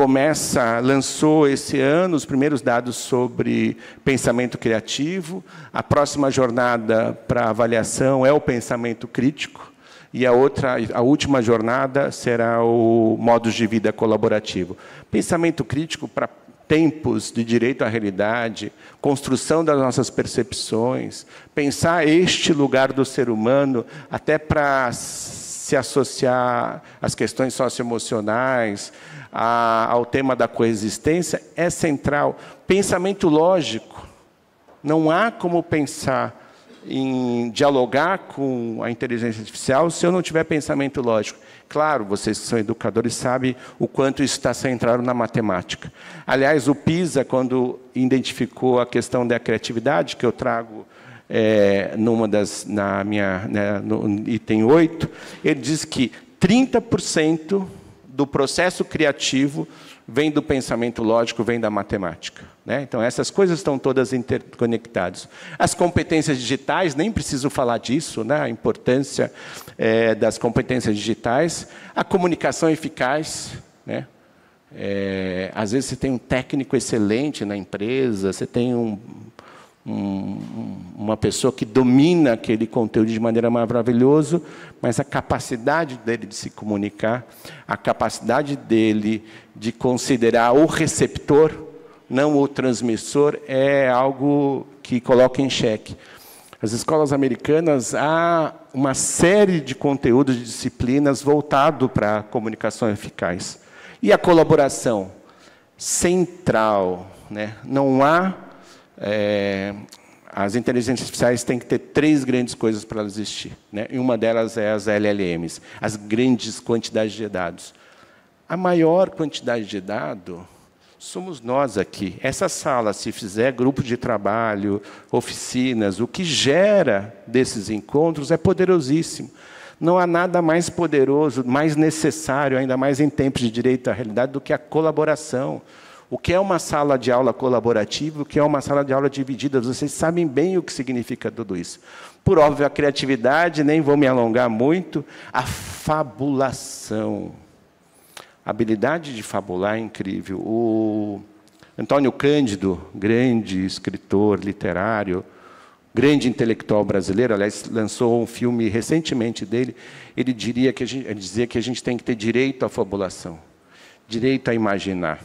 lançou esse ano os primeiros dados sobre pensamento criativo. A próxima jornada para avaliação é o pensamento crítico. E a última jornada será o modos de vida colaborativo. Pensamento crítico para tempos de direito à realidade, construção das nossas percepções, pensar este lugar do ser humano até para se associar às questões socioemocionais, ao tema da coexistência, é central. Pensamento lógico. Não há como pensar em dialogar com a inteligência artificial se eu não tiver pensamento lógico. Claro, vocês que são educadores sabem o quanto isso está centrado na matemática. Aliás, o PISA, quando identificou a questão da criatividade, que eu trago no item 8, ele diz que 30% do processo criativo vem do pensamento lógico, vem da matemática, né? Então, essas coisas estão todas interconectadas. As competências digitais, nem preciso falar disso, né? A importância das competências digitais. A comunicação eficaz, né? Às vezes, você tem um técnico excelente na empresa, você tem uma pessoa que domina aquele conteúdo de maneira maravilhosa, mas a capacidade dele de se comunicar, a capacidade dele de considerar o receptor, não o transmissor, é algo que coloca em xeque. As escolas americanas, há uma série de conteúdos, de disciplinas voltado para a comunicação eficaz. E a colaboração central, né? Não há as inteligências artificiais têm que ter 3 grandes coisas para elas existir, né? E uma delas é as LLMs, as grandes quantidades de dados. A maior quantidade de dados somos nós aqui. Essa sala, se fizer grupo de trabalho, oficinas, o que gera desses encontros é poderosíssimo. Não há nada mais poderoso, mais necessário, ainda mais em tempos de direito à realidade, do que a colaboração. O que é uma sala de aula colaborativa, o que é uma sala de aula dividida? Vocês sabem bem o que significa tudo isso. Por óbvio, a criatividade, nem vou me alongar muito, a fabulação. A habilidade de fabular é incrível. O Antônio Cândido, grande escritor literário, grande intelectual brasileiro, aliás, lançou um filme recentemente dele, ele dizia que a gente tem que ter direito à fabulação, direito a imaginar.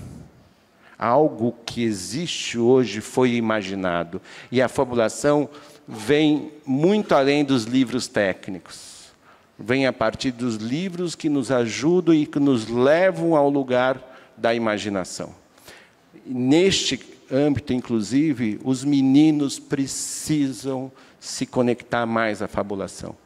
Algo que existe hoje foi imaginado. E a fabulação vem muito além dos livros técnicos. Vem a partir dos livros que nos ajudam e que nos levam ao lugar da imaginação. Neste âmbito, inclusive, os meninos precisam se conectar mais à fabulação,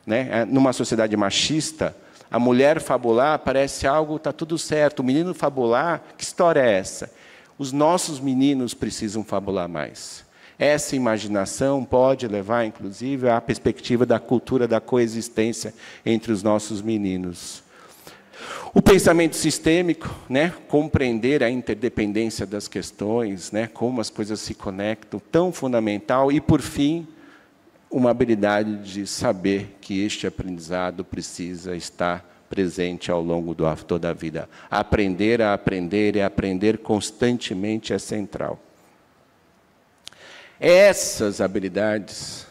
né? Numa sociedade machista, a mulher fabular parece algo, está tudo certo. O menino fabular, que história é essa? Os nossos meninos precisam fabular mais. Essa imaginação pode levar, inclusive, à perspectiva da cultura da coexistência entre os nossos meninos. O pensamento sistêmico, né? Compreender a interdependência das questões, né? Como as coisas se conectam, tão fundamental. E, por fim, uma habilidade de saber que este aprendizado precisa estar presente ao longo de toda a vida. Aprender a aprender e aprender constantemente é central. Essas habilidades,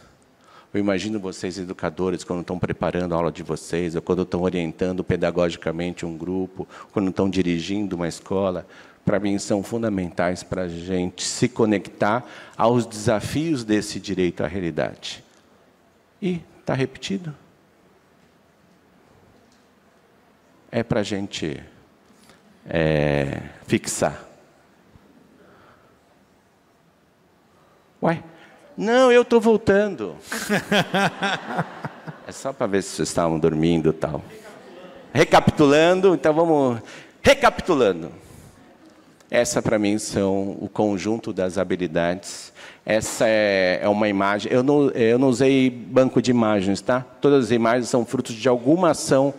eu imagino vocês, educadores, quando estão preparando a aula de vocês, ou quando estão orientando pedagogicamente um grupo, quando estão dirigindo uma escola, para mim são fundamentais para a gente se conectar aos desafios desse direito à realidade. E está repetido? É para a gente fixar. Ué? Não, eu estou voltando. É só para ver se vocês estavam dormindo e tal. Recapitulando, então vamos... Recapitulando. Essa, para mim, são o conjunto das habilidades. Essa é uma imagem... Eu não usei banco de imagens, tá? Todas as imagens são frutos de alguma ação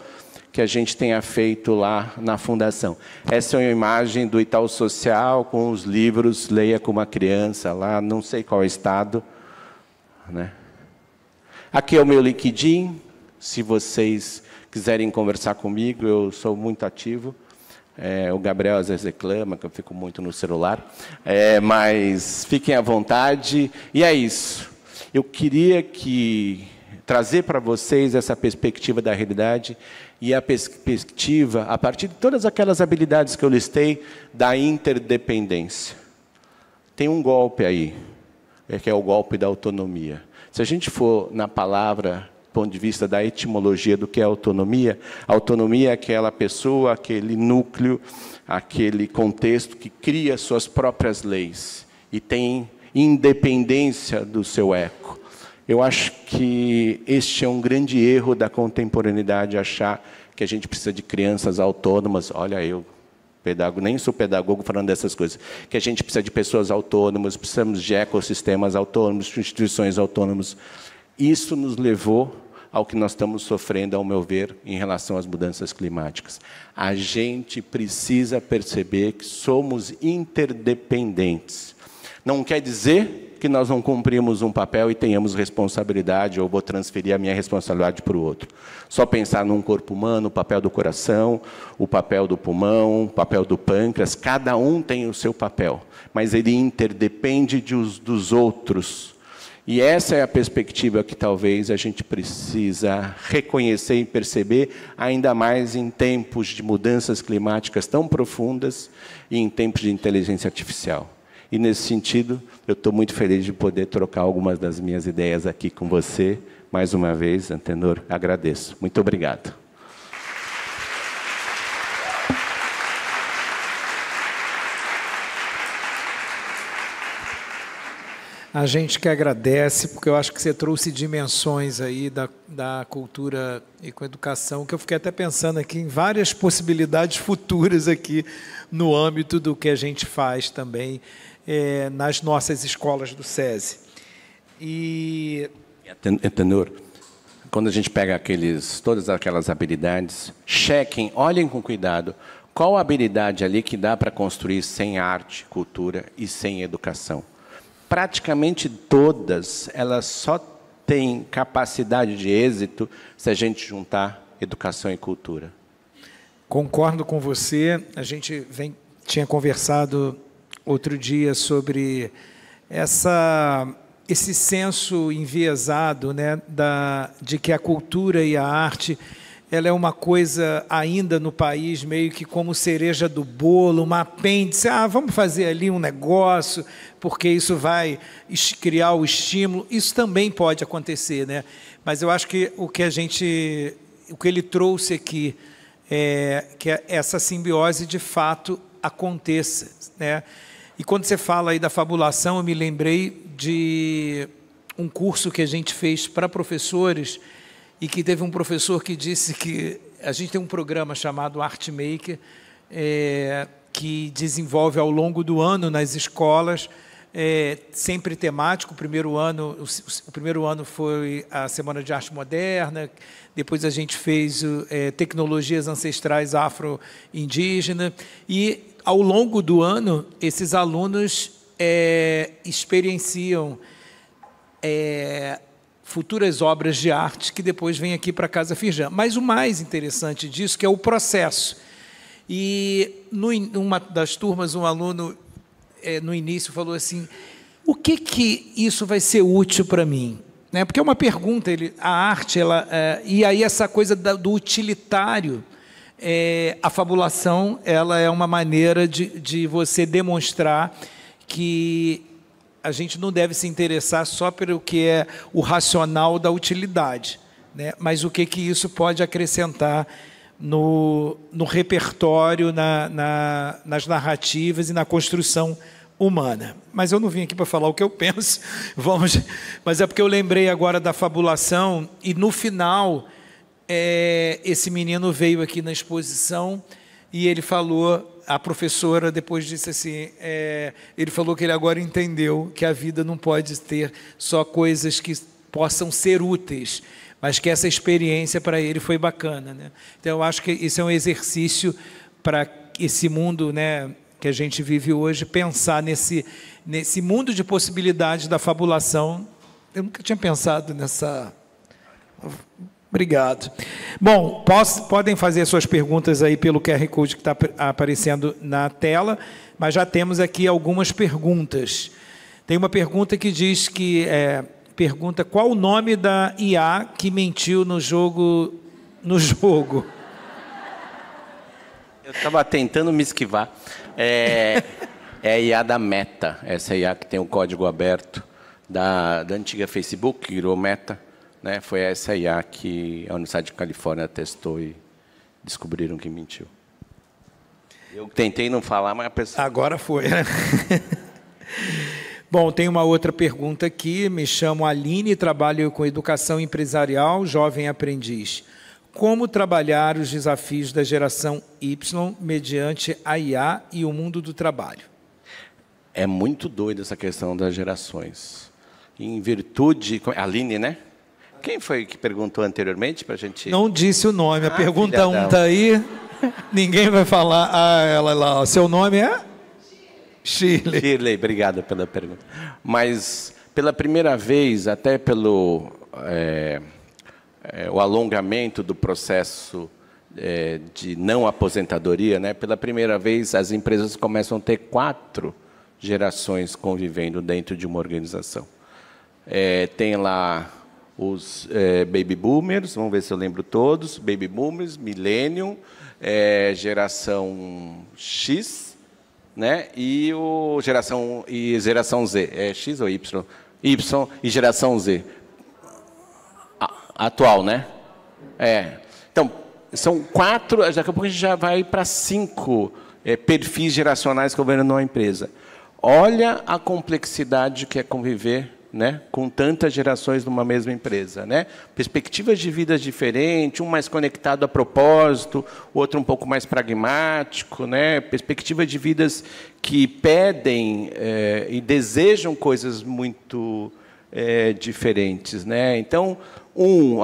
que a gente tenha feito lá na Fundação. Essa é uma imagem do Itaú Social, com os livros Leia com uma Criança, lá, não sei qual é o estado, né? Aqui é o meu LinkedIn, se vocês quiserem conversar comigo, eu sou muito ativo. O Gabriel às vezes reclama, que eu fico muito no celular, mas fiquem à vontade. E é isso. Eu queria trazer para vocês essa perspectiva da realidade e a perspectiva, a partir de todas aquelas habilidades que eu listei, da interdependência. Tem um golpe aí, que é o golpe da autonomia. Se a gente for na palavra, do ponto de vista da etimologia do que é autonomia é aquela pessoa, aquele núcleo, aquele contexto que cria suas próprias leis e tem independência do seu eco. Eu acho que este é um grande erro da contemporaneidade, achar que a gente precisa de crianças autônomas. Olha, eu, pedagogo, nem sou pedagogo falando dessas coisas. Que a gente precisa de pessoas autônomas, precisamos de ecossistemas autônomos, de instituições autônomas. Isso nos levou ao que nós estamos sofrendo, ao meu ver, em relação às mudanças climáticas. A gente precisa perceber que somos interdependentes. Não quer dizer que nós não cumprimos um papel e tenhamos responsabilidade, ou vou transferir a minha responsabilidade para o outro. Só pensar num corpo humano, o papel do coração, o papel do pulmão, o papel do pâncreas, cada um tem o seu papel, mas ele interdepende dos outros. E essa é a perspectiva que talvez a gente precisa reconhecer e perceber, ainda mais em tempos de mudanças climáticas tão profundas e em tempos de inteligência artificial. E, nesse sentido, eu estou muito feliz de poder trocar algumas das minhas ideias aqui com você. Mais uma vez, Antenor, agradeço. Muito obrigado. A gente que agradece, porque eu acho que você trouxe dimensões aí da cultura e com educação, que eu fiquei até pensando aqui em várias possibilidades futuras aqui no âmbito do que a gente faz também nas nossas escolas do SESI. Antenor, quando a gente pega todas aquelas habilidades, chequem, olhem com cuidado, qual a habilidade ali que dá para construir sem arte, cultura e sem educação. Praticamente todas, elas só têm capacidade de êxito se a gente juntar educação e cultura. Concordo com você. A gente tinha conversado outro dia sobre esse senso enviesado, né, de que a cultura e a arte ela é uma coisa ainda no país meio que como cereja do bolo, uma apêndice. Vamos fazer ali um negócio, porque isso vai criar o estímulo. Isso também pode acontecer, né? Mas eu acho que o que ele trouxe aqui que essa simbiose de fato aconteça, né? E quando você fala aí da fabulação, eu me lembrei de um curso que a gente fez para professores, e que teve um professor que disse que a gente tem um programa chamado Art Maker, que desenvolve ao longo do ano nas escolas, sempre temático. O primeiro ano foi a Semana de Arte Moderna, depois a gente fez tecnologias ancestrais afro-indígenas, e ao longo do ano esses alunos experienciam futuras obras de arte que depois vêm aqui para a Casa Firjan. Mas o mais interessante disso que é o processo. E, numa das turmas, um aluno, no início, falou assim, o que isso vai ser útil para mim? Né? Porque é uma pergunta, a arte, e aí essa coisa do utilitário, a fabulação, ela é uma maneira de você demonstrar que a gente não deve se interessar só pelo que é o racional da utilidade, né? Mas o que isso pode acrescentar no repertório, nas narrativas e na construção humana. Mas eu não vim aqui para falar o que eu penso, mas é porque eu lembrei agora da fabulação, e no final, esse menino veio aqui na exposição e ele falou... A professora depois disse assim, ele falou que ele agora entendeu que a vida não pode ter só coisas que possam ser úteis, mas que essa experiência para ele foi bacana, né? Então, eu acho que isso é um exercício para esse mundo, né, que a gente vive hoje, pensar nesse mundo de possibilidades da fabulação. Eu nunca tinha pensado nessa... Obrigado. Bom, podem fazer suas perguntas aí pelo QR Code que está aparecendo na tela, mas já temos aqui algumas perguntas. Tem uma pergunta que diz que... pergunta qual o nome da IA que mentiu no jogo? Eu estava tentando me esquivar. É a IA da Meta, essa IA que tem o código aberto da antiga Facebook, que virou Meta. Né? Foi essa IA que a Universidade de Califórnia testou e descobriram que mentiu. Eu tentei não falar, mas a pessoa... Agora foi, né? Bom, tem uma outra pergunta aqui. Me chamo Aline, trabalho com educação empresarial, jovem aprendiz. Como trabalhar os desafios da geração Y mediante a IA e o mundo do trabalho? É muito doido essa questão das gerações. Em virtude... Aline, né? Quem foi que perguntou anteriormente para a gente... Não disse o nome. A pergunta 1 está aí. Ninguém vai falar. Ela lá. Seu nome é? Shirley. Shirley, obrigado pela pergunta. Mas, pela primeira vez, até pelo o alongamento do processo de não aposentadoria, né? Pela primeira vez, as empresas começam a ter 4 gerações convivendo dentro de uma organização. Tem lá... os baby boomers, vamos ver se eu lembro todos, baby boomers, millennium, geração X, né? E geração Z, X ou Y? Y e geração Z. Atual, né? Então, são 4, daqui a pouco a gente já vai para 5 perfis geracionais governando uma empresa. Olha a complexidade que é conviver, né, com tantas gerações numa mesma empresa, né? Perspectivas de vidas diferentes, um mais conectado a propósito, o outro um pouco mais pragmático, né? Perspectivas de vidas que pedem e desejam coisas muito diferentes, né? Então,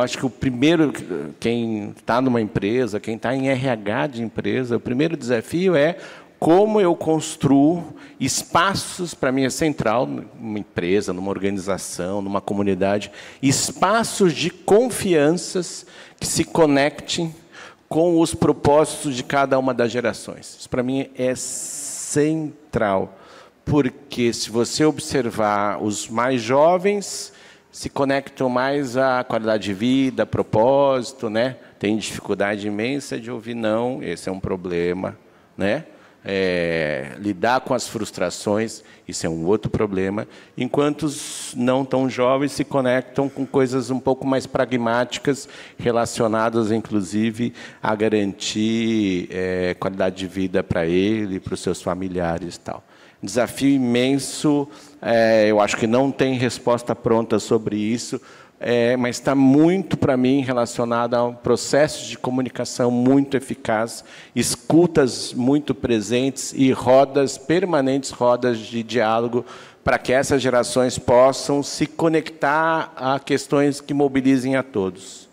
acho que o primeiro, quem está numa empresa, quem está em RH de empresa, o primeiro desafio é como eu construo espaços, para mim é central, numa empresa, numa organização, numa comunidade, espaços de confianças que se conectem com os propósitos de cada uma das gerações. Isso, para mim, é central, porque, se você observar, os mais jovens se conectam mais à qualidade de vida, a propósito, né? Tem dificuldade imensa de ouvir não, esse é um problema, né? Lidar com as frustrações, isso é um outro problema, enquanto os não tão jovens se conectam com coisas um pouco mais pragmáticas, relacionadas, inclusive, a garantir qualidade de vida para ele, para os seus familiares e tal. Desafio imenso, eu acho que não tem resposta pronta sobre isso, mas está muito, para mim, relacionado a processos de comunicação muito eficaz, escutas muito presentes e permanentes rodas de diálogo, para que essas gerações possam se conectar a questões que mobilizem a todos.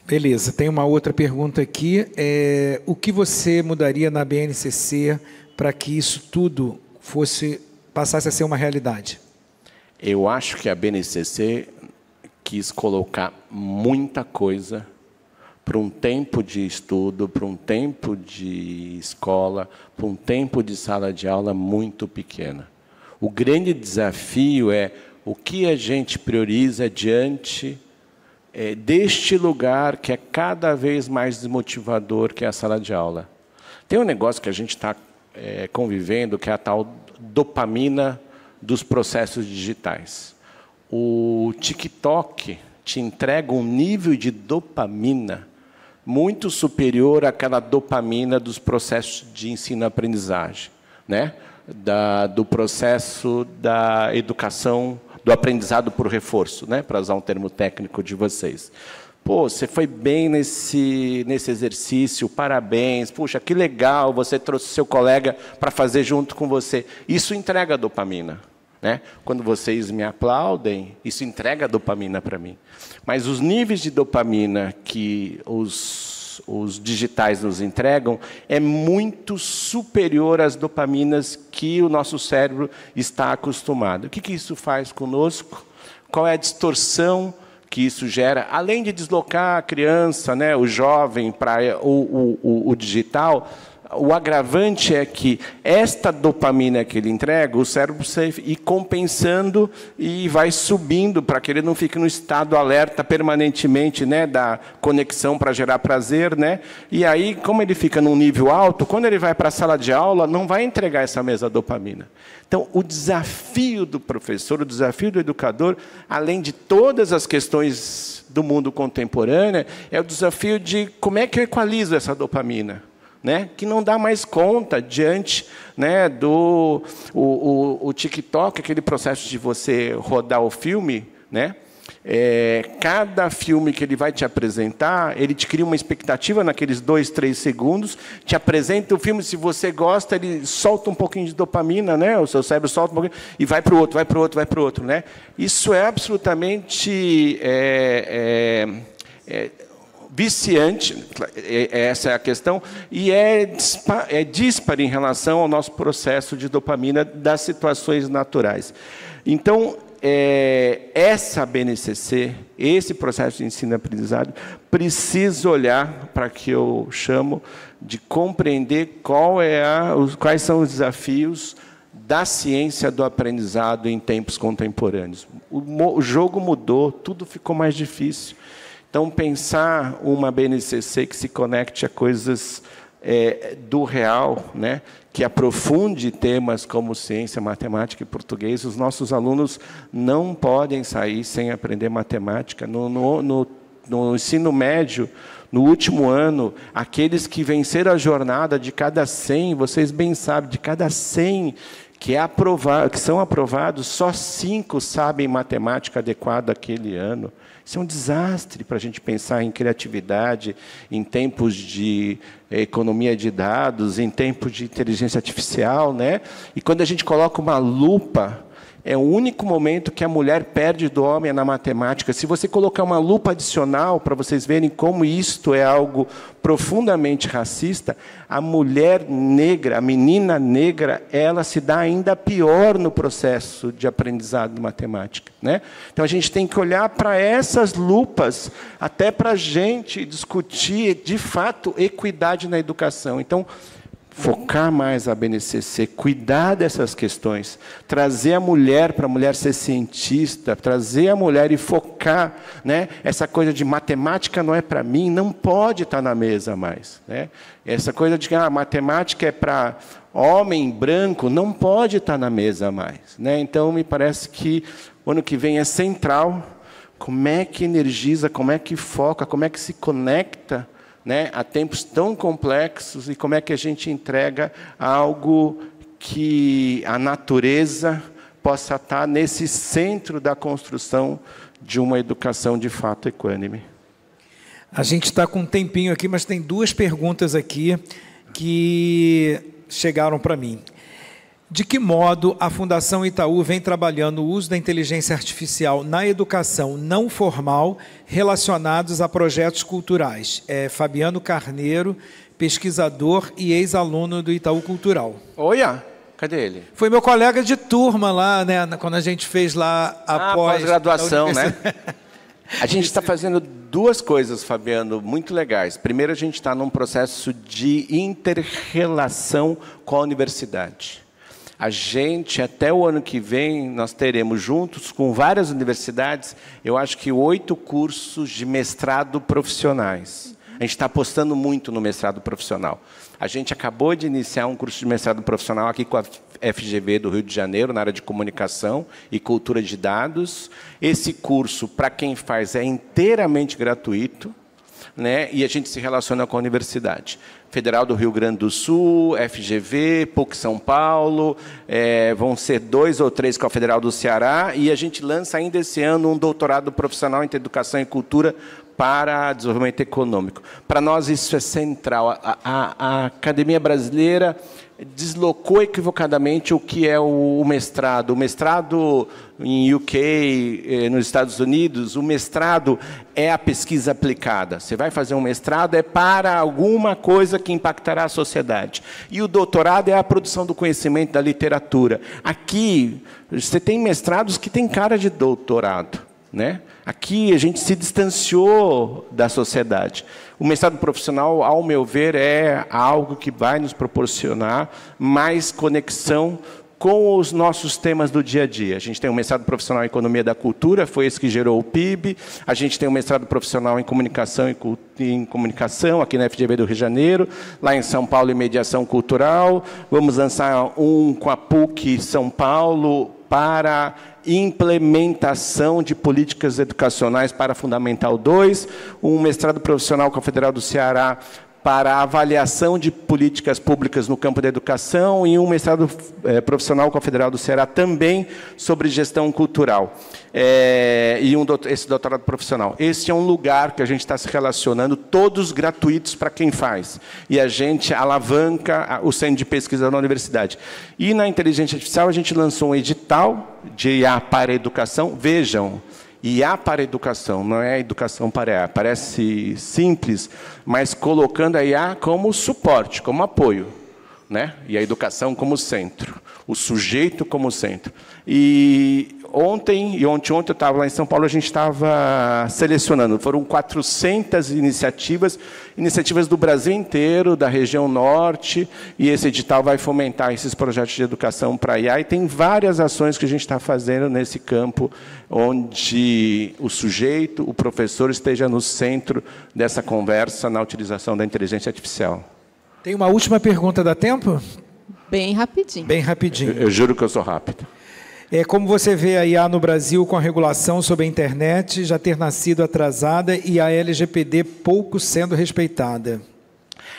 Beleza, tem uma outra pergunta aqui. O que você mudaria na BNCC para que isso tudo passasse a ser uma realidade? Eu acho que a BNCC quis colocar muita coisa para um tempo de estudo, para um tempo de escola, para um tempo de sala de aula muito pequena. O grande desafio é o que a gente prioriza diante deste lugar que é cada vez mais desmotivador, que é a sala de aula. Tem um negócio que a gente está convivendo, que é a tal dopamina dos processos digitais. O TikTok te entrega um nível de dopamina muito superior àquela dopamina dos processos de ensino-aprendizagem, né? Do processo da educação, do aprendizado por reforço, né? Para usar um termo técnico de vocês. Pô, você foi bem nesse exercício, parabéns. Puxa, que legal, você trouxe seu colega para fazer junto com você. Isso entrega dopamina, né? Quando vocês me aplaudem, isso entrega dopamina para mim. Mas os níveis de dopamina que os digitais nos entregam é muito superior às dopaminas que o nosso cérebro está acostumado. O que isso faz conosco? Qual é a distorção que isso gera? Além de deslocar a criança, né, o jovem, para o digital, o agravante é que esta dopamina que ele entrega, o cérebro precisa ir compensando e vai subindo para que ele não fique no estado alerta permanentemente, né, da conexão para gerar prazer, né? E aí, como ele fica num nível alto, quando ele vai para a sala de aula, não vai entregar essa mesma dopamina. Então, o desafio do professor, o desafio do educador, além de todas as questões do mundo contemporâneo, é o desafio de como é que eu equalizo essa dopamina, né, que não dá mais conta diante, né, do o TikTok, aquele processo de você rodar o filme, né? Cada filme que ele vai te apresentar, ele te cria uma expectativa naqueles 2, 3 segundos, te apresenta o filme, se você gosta, ele solta um pouquinho de dopamina, né? O seu cérebro solta um pouquinho, e vai para o outro, vai para o outro, vai para o outro, né? Isso é absolutamente viciante, essa é a questão, e é disparo em relação ao nosso processo de dopamina das situações naturais. Então, essa BNCC, esse processo de ensino e aprendizado, precisa olhar para que eu chamo de compreender quais são os desafios da ciência do aprendizado em tempos contemporâneos. O jogo mudou, tudo ficou mais difícil. Então, pensar uma BNCC que se conecte a coisas do real, né? Que aprofunde temas como ciência, matemática e português. Os nossos alunos não podem sair sem aprender matemática. no ensino médio, no último ano, aqueles que venceram a jornada, de cada 100, vocês bem sabem, de cada 100 que são aprovados, só 5 sabem matemática adequada aquele ano. Isso é um desastre para a gente pensar em criatividade, em tempos de economia de dados, em tempos de inteligência artificial, né? E quando a gente coloca uma lupa, é o único momento que a mulher perde do homem na matemática. Se você colocar uma lupa adicional, para vocês verem como isto é algo profundamente racista, a mulher negra, a menina negra, ela se dá ainda pior no processo de aprendizado de matemática, né? Então, a gente tem que olhar para essas lupas, até para a gente discutir, de fato, equidade na educação. Então, focar mais a BNCC, cuidar dessas questões, trazer a mulher para a mulher ser cientista, trazer a mulher e focar, né? Essa coisa de matemática não é para mim, não pode estar na mesa mais, né? Essa coisa de que matemática é para homem branco, não pode estar na mesa mais, né? Então, me parece que o ano que vem é central. Como é que energiza, como é que foca, como é que se conecta, né, a tempos tão complexos, e como é que a gente entrega algo que a natureza possa estar nesse centro da construção de uma educação de fato equânime. A gente está com um tempinho aqui, mas tem 2 perguntas aqui que chegaram para mim. De que modo a Fundação Itaú vem trabalhando o uso da inteligência artificial na educação não formal relacionados a projetos culturais? Fabiano Carneiro, pesquisador e ex-aluno do Itaú Cultural. Olha, cadê ele? Foi meu colega de turma lá, né, quando a gente fez lá a pós-graduação, né? A gente está fazendo 2 coisas, Fabiano, muito legais. Primeiro, a gente está num processo de inter-relação com a universidade. A gente, até o ano que vem, nós teremos, juntos com várias universidades, eu acho que 8 cursos de mestrado profissionais. A gente está apostando muito no mestrado profissional. A gente acabou de iniciar um curso de mestrado profissional aqui com a FGV do Rio de Janeiro, na área de comunicação e cultura de dados. Esse curso, para quem faz, é inteiramente gratuito, né? E a gente se relaciona com a universidade. Federal do Rio Grande do Sul, FGV, PUC São Paulo, vão ser 2 ou 3 com a Federal do Ceará, e a gente lança ainda esse ano um doutorado profissional em educação e cultura para desenvolvimento econômico. Para nós isso é central. A Academia Brasileira deslocou equivocadamente o que é o mestrado. O mestrado em UK, nos Estados Unidos, o mestrado é a pesquisa aplicada. Você vai fazer um mestrado, é para alguma coisa que impactará a sociedade. E o doutorado é a produção do conhecimento, da literatura. Aqui, você tem mestrados que têm cara de doutorado, né? Aqui a gente se distanciou da sociedade. O mestrado profissional, ao meu ver, é algo que vai nos proporcionar mais conexão com os nossos temas do dia a dia. A gente tem um mestrado profissional em Economia da Cultura, foi esse que gerou o PIB. A gente tem um mestrado profissional em Comunicação aqui na FGV do Rio de Janeiro, lá em São Paulo, em Mediação Cultural. Vamos lançar um com a PUC São Paulo para implementação de políticas educacionais para Fundamental 2, um mestrado profissional com a Federal do Ceará para avaliação de políticas públicas no campo da educação, e um mestrado profissional com a Federal do Ceará também sobre gestão cultural. Esse doutorado profissional. Esse é um lugar que a gente está se relacionando, todos gratuitos para quem faz. E a gente alavanca o centro de pesquisa na universidade. E na inteligência artificial a gente lançou um edital de IA para a educação. Vejam, IA para a educação, não é educação para IA. Parece simples, mas colocando a IA como suporte, como apoio, né? E a educação como centro, o sujeito como centro. E ontem eu estava lá em São Paulo, a gente estava selecionando, foram 400 iniciativas do Brasil inteiro, da região norte, e esse edital vai fomentar esses projetos de educação para IA, e tem várias ações que a gente está fazendo nesse campo, onde o sujeito, o professor, esteja no centro dessa conversa na utilização da inteligência artificial. Tem uma última pergunta, dá tempo? Bem rapidinho. Bem rapidinho. Eu juro que eu sou rápido. Como você vê a IA no Brasil com a regulação sobre a internet já ter nascido atrasada e a LGPD pouco sendo respeitada?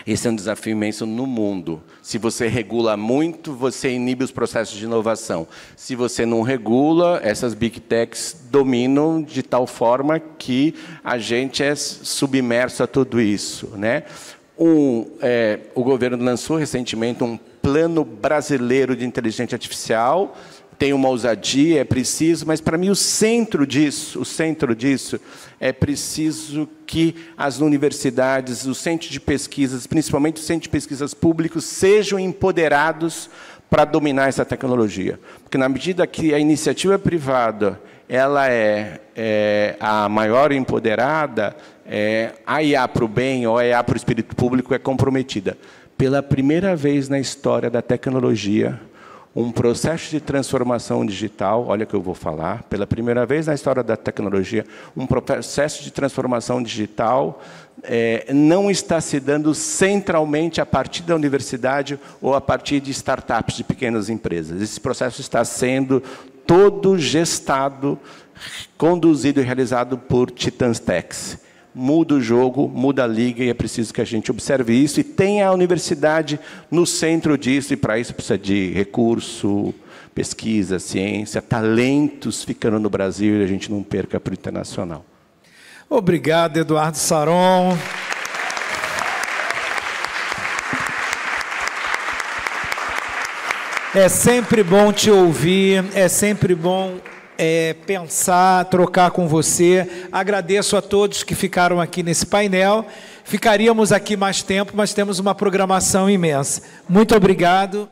Esse é um desafio imenso no mundo. Se você regula muito, você inibe os processos de inovação. Se você não regula, essas big techs dominam de tal forma que a gente é submerso a tudo isso, né? O governo lançou recentemente um plano brasileiro de inteligência artificial. Tem uma ousadia, é preciso, mas para mim o centro disso é preciso que as universidades, os centros de pesquisas, principalmente os centros de pesquisas públicos, sejam empoderados para dominar essa tecnologia. Porque na medida que a iniciativa privada ela é a maior empoderada, a IA para o bem ou a IA para o espírito público é comprometida. Pela primeira vez na história da tecnologia, um processo de transformação digital, olha o que eu vou falar, pela primeira vez na história da tecnologia, um processo de transformação digital não está se dando centralmente a partir da universidade ou a partir de startups, de pequenas empresas. Esse processo está sendo todo gestado, conduzido e realizado por Titãs Techs. Muda o jogo, muda a liga, e é preciso que a gente observe isso e tenha a universidade no centro disso, e para isso precisa de recurso, pesquisa, ciência, talentos ficando no Brasil e a gente não perca para o internacional. Obrigado, Eduardo Saron. É sempre bom te ouvir, é sempre bom pensar, trocar com você. Agradeço a todos que ficaram aqui nesse painel. Ficaríamos aqui mais tempo, mas temos uma programação imensa. Muito obrigado.